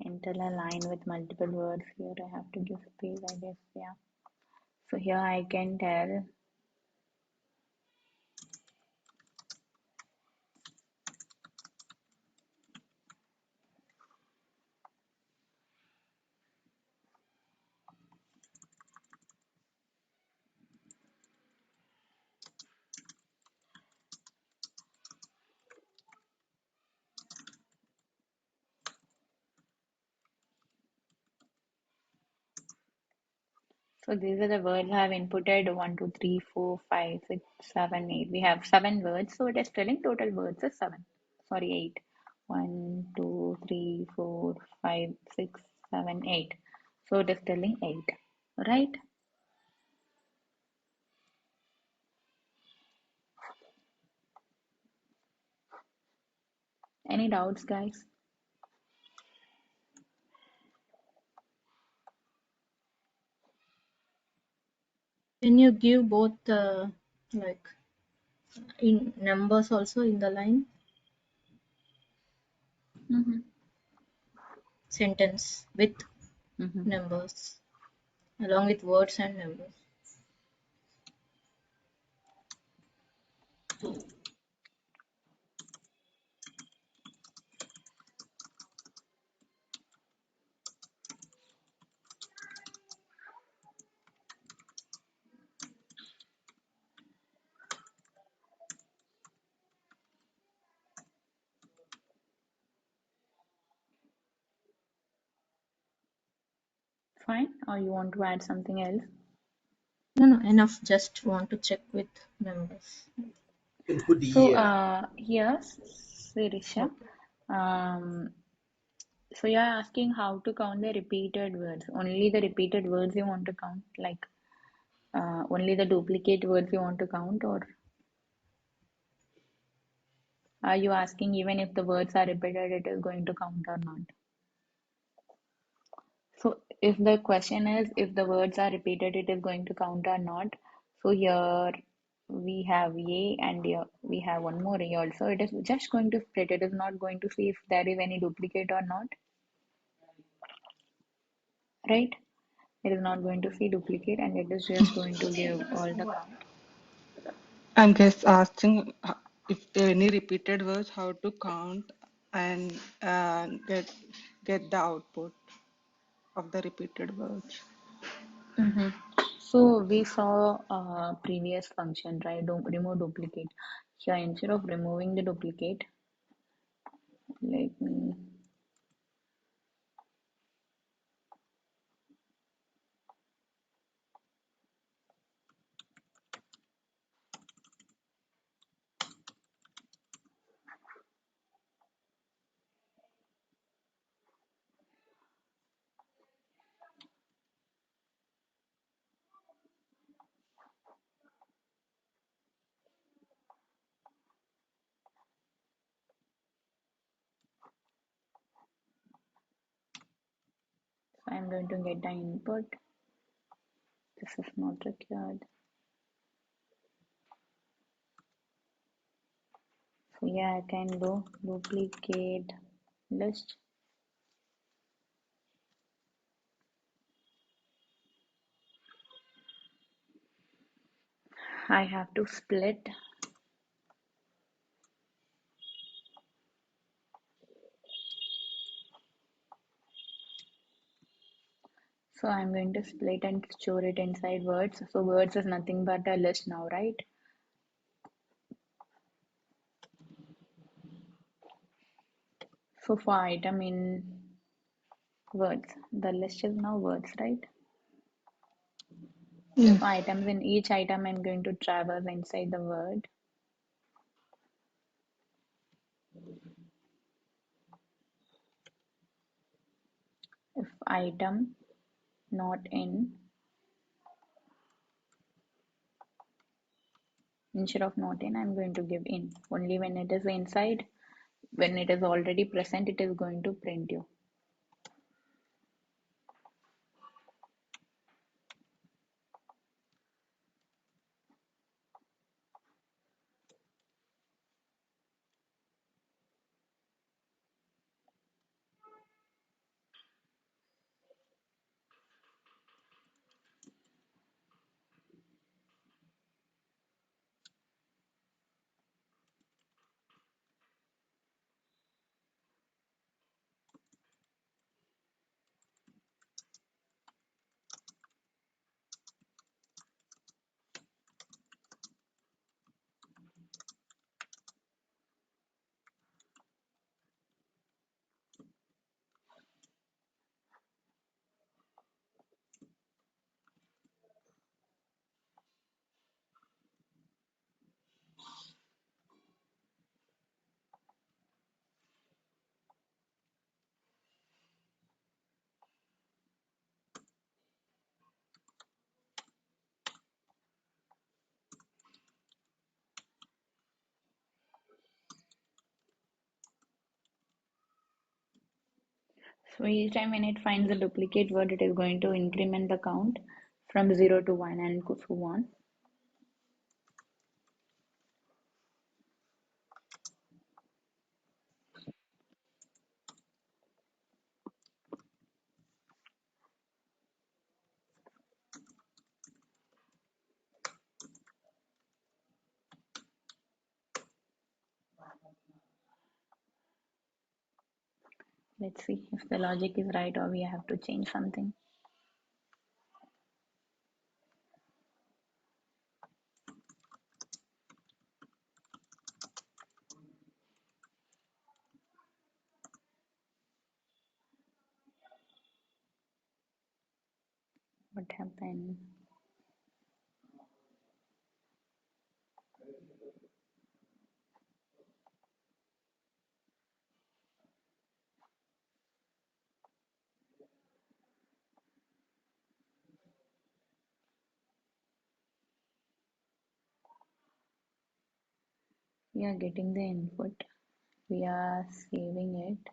Enter a line with multiple words. Here I have to give space, I guess. Yeah. So here I can tell. So these are the words I have inputted: 1, 2, 3, 4, 5, 6, 7, 8. We have 7 words, so it is telling total words is 7. Sorry, 8. 1, 2, 3, 4, 5, 6, 7, 8. So it is telling 8, right? Any doubts, guys? Can you give both like in numbers also in the line Mm-hmm. sentence with Mm-hmm. numbers along with words and numbers? Fine, or you want to add something else? No, enough. Just want to check with members. So here, Sirisha, Okay. so you're asking how to count the repeated words. Only the repeated words you want to count, like only the duplicate words you want to count, or are you asking even if the words are repeated, it is going to count or not? So if the question is if the words are repeated, it is going to count or not. So here we have A and here we have one more A also. It is just going to split. It is not going to see if there is any duplicate or not, right? It is not going to see duplicate and it is just going to give all the count. I'm just asking if there are any repeated words, how to count and get the output of the repeated words. So we saw previous function, right? Remove duplicate. Here instead of removing the duplicate, let me so I'm going to get the input. This is not required. So yeah, I can do duplicate list. I have to split. So I'm going to split and store it inside words. So words is nothing but a list now, right? So for item in words, the list is now words, right? Yes. For items in each item, I'm going to traverse inside the word. If item not in, instead of not in, I'm going to give in. Only when it is inside, when it is already present, it is going to print you. So each time when it finds a duplicate word, it is going to increment the count from 0 to 1 and so on. Let's see if the logic is right or we have to change something. What happened? We are getting the input. We are saving it.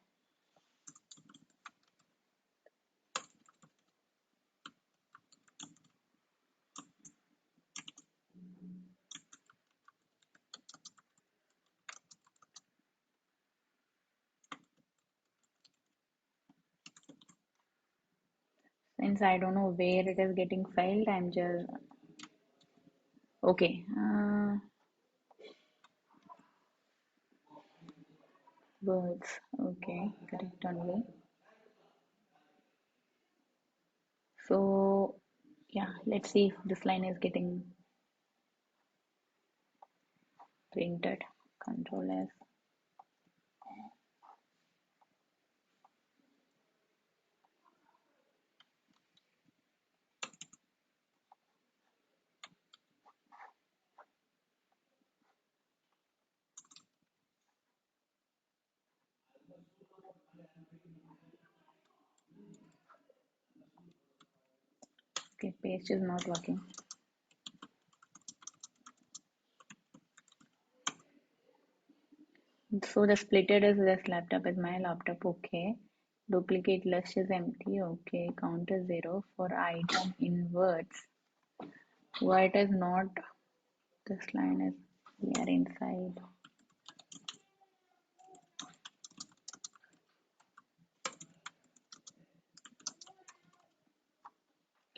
Since I don't know where it is getting filed, I'm just okay. Words. Okay, correct only. So yeah, let's see if this line is getting printed. Control S. Okay, paste is not working. So the splitted is this laptop is my laptop. Okay. Duplicate list is empty. Okay. Count is 0 for item in words. Why it is not? This line is we are inside.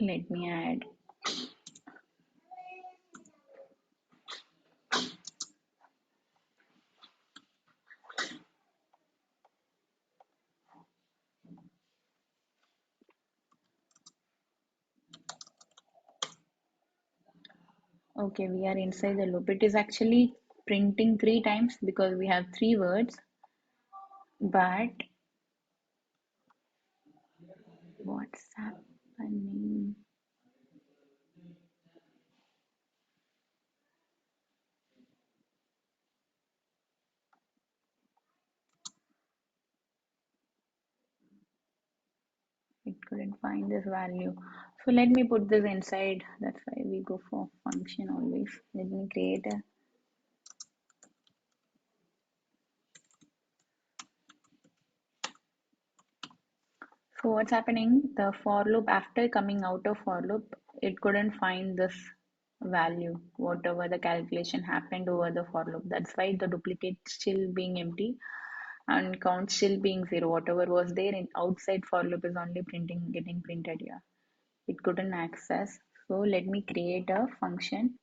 Let me add. Okay, we are inside the loop. It is actually printing 3 times because we have 3 words. But what's happening? It couldn't find this value. So let me put this inside. That's why we go for function always. Let me create a. So what's happening? The for loop, after coming out of for loop, it couldn't find this value, whatever the calculation happened over the for loop. That's why the duplicate still being empty and count still being 0. Whatever was there in outside for loop is only getting printed here. It couldn't access. So let me create a function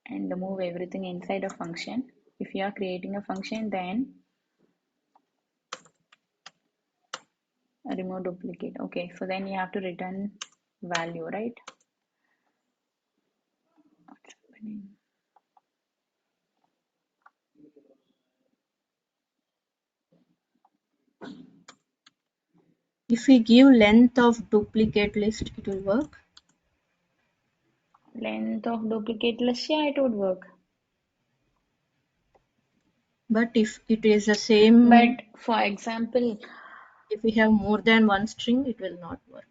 and move everything inside a function. If you are creating a function, then remove duplicate. Okay, so then you have to return value, right? What's happening? If we give length of duplicate list, it will work. Length of duplicate list, yeah, it would work. But if it is the same, But for example, if we have more than one string, it will not work.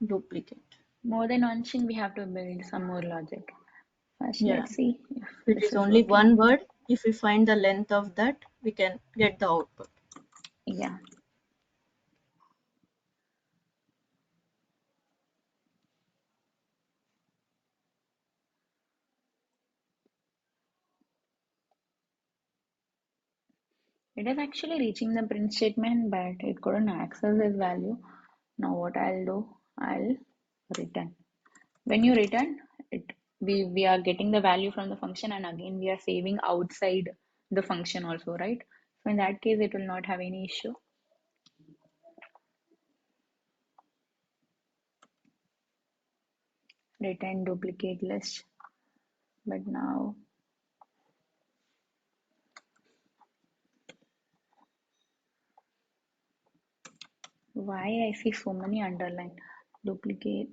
Duplicate. more than one string, we have to build some more logic. First, Yeah. let's see if If it this is is only working. one word, if we find the length of that, we can get the output. Yeah. It is actually reaching the print statement, but it couldn't access this value. Now what I'll do, I'll return. When you return, we are getting the value from the function, and again we are saving outside the function also, right? So in that case, it will not have any issue. Return duplicate list. But now Why I see so many underline? Duplicate.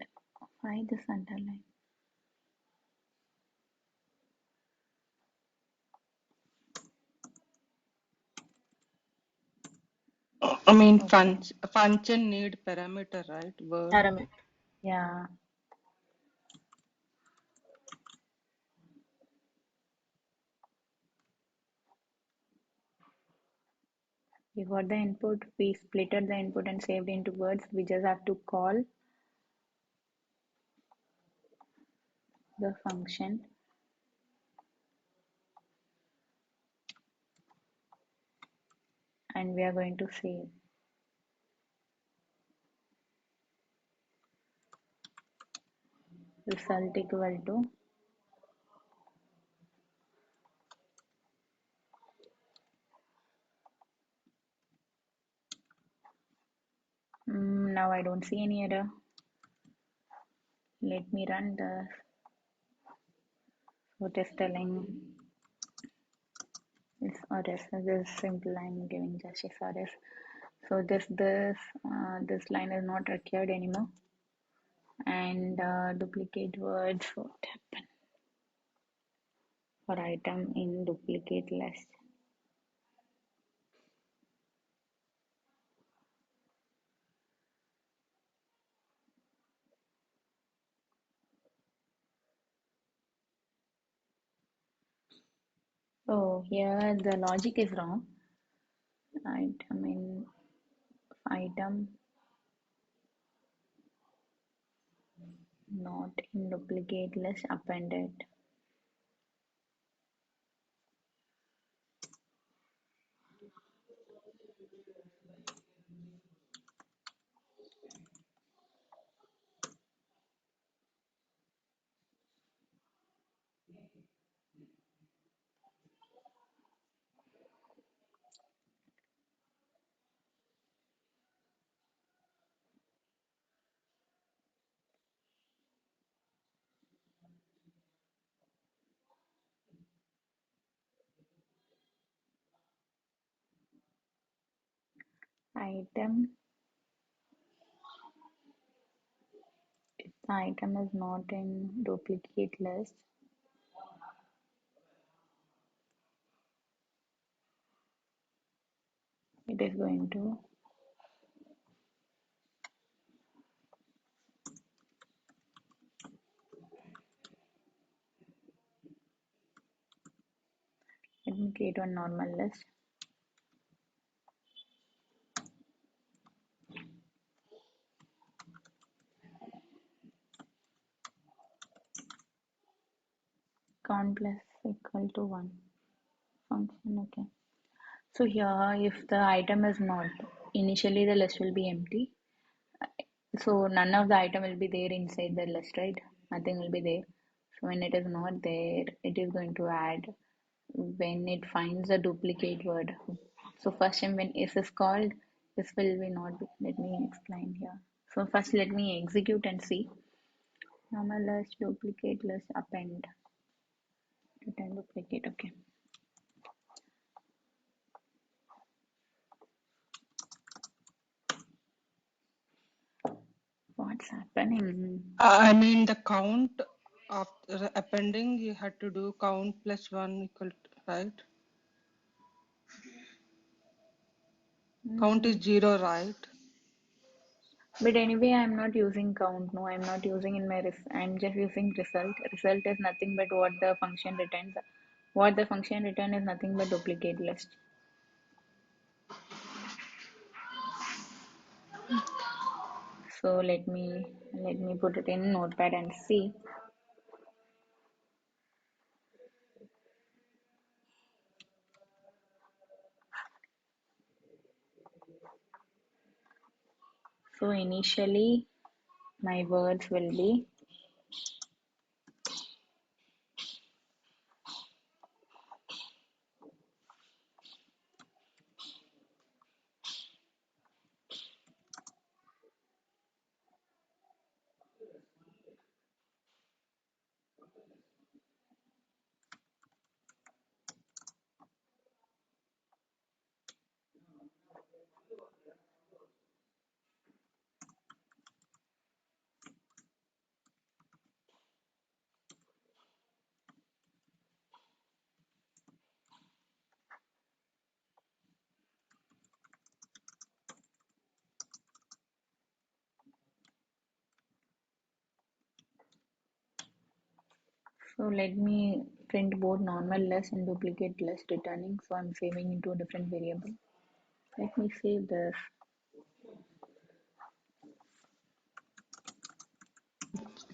Why this underline? I mean, Okay. function need parameter, right? Word. Parameter. Yeah. We got the input. We splitted the input and saved into words. We just have to call the function and we are going to save result equal to now I don't see any error. Let me run the what is telling it's RS. This simple I'm giving just as RS. So this line is not required anymore. And duplicate words. What happened for item in duplicate list? Oh, here the logic is wrong. Item in item not in duplicate list appended. Item, if the item is not in duplicate list, it is going to let me create one normal list. Count plus equal to 1 function. Okay. So here if the item is not, initially the list will be empty. So none of the item will be there inside the list, right? Nothing will be there. So when it is not there, it is going to add when it finds a duplicate word. So first time when if is called, this will be not be. Let me explain here. So first let me execute and see. Normal list, duplicate list, append. Return duplicate, okay. What's happening? I mean, the count of the appending, you had to do count plus 1 equal to, right? Count is 0, right? But anyway, I'm not using count. No, I'm not using in my I'm just using result. Result is nothing but what the function returns. What the function return is nothing but duplicate list. So let me put it in notepad and see. So initially my words will be So let me print both normal list and duplicate list returning. So I'm saving into a different variable. Let me save this.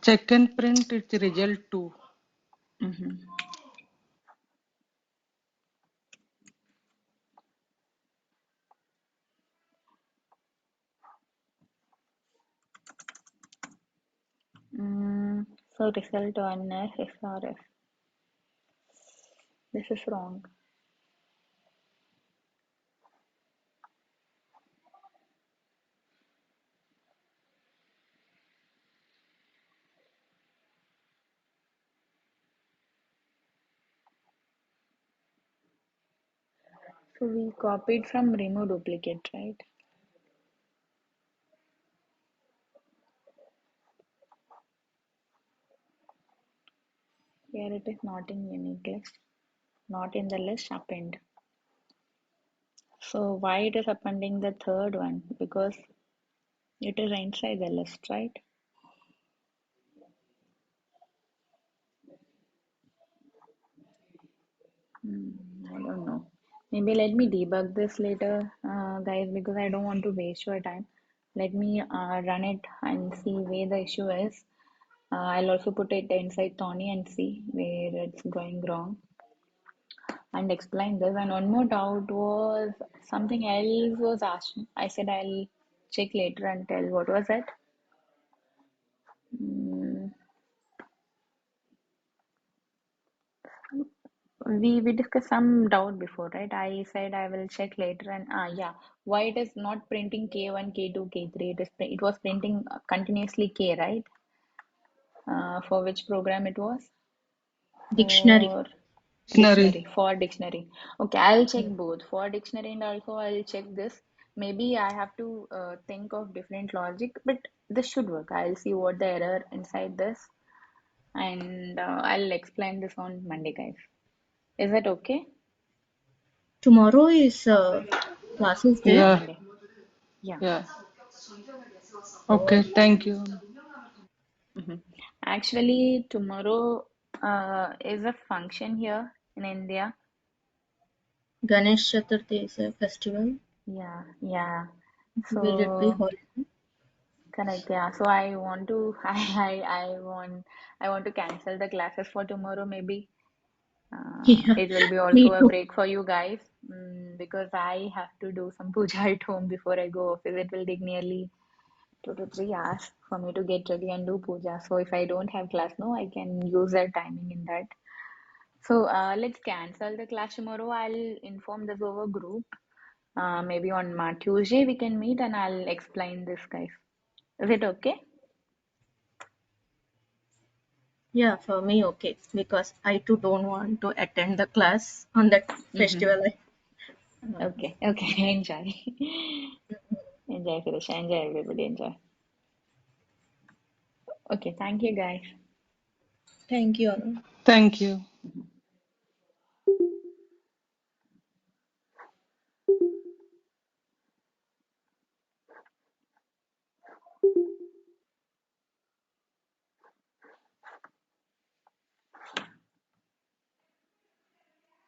Check and print its result too. So result on SRF. This is wrong. So we copied from remove duplicate, right? Here it is not in unique list, not in the list append. So why it is appending the third one? Because it is inside the list, right? I don't know. Maybe let me debug this later, guys, because I don't want to waste your time. Let me run it and see where the issue is. I'll also put it inside Tony and see where it's going wrong and explain this. And one more doubt was something else was asked. I said I'll check later and tell. What was it? Mm, we discussed some doubt before, right? I said I will check later and yeah, why it is not printing K1, K2, K3? It was printing continuously K, right? For which program it was? Dictionary. For Dictionary. dictionary. Okay, I'll check both for dictionary and also I'll check this. Maybe I have to think of different logic, but this should work. I'll see what the error inside this and I'll explain this on Monday, guys. Is that okay? Tomorrow is classes there. Yeah, Monday. Yeah. yeah. Okay, thank you. Mhm. Actually, tomorrow is a function here in India. Ganesh Chaturthi is a festival. Yeah, yeah. Will it be So holiday? correct, yeah. So I want to I want to cancel the classes for tomorrow maybe. Yeah, It will be also me a too. break for you guys because I have to do some puja at home before I go office. It will take nearly 2 to 3 hours for me to get ready and do puja. So if I don't have class, no, I can use that timing in that. So let's cancel the class tomorrow. I'll inform this over group. Maybe on Tuesday we can meet and I'll explain this, guys. Is it okay? Yeah, for me okay because I too don't want to attend the class on that festival. Okay, okay. Enjoy. Enjoy, Firisha. Enjoy, everybody. Enjoy. Okay, thank you, guys. Thank you, Anu. Thank you.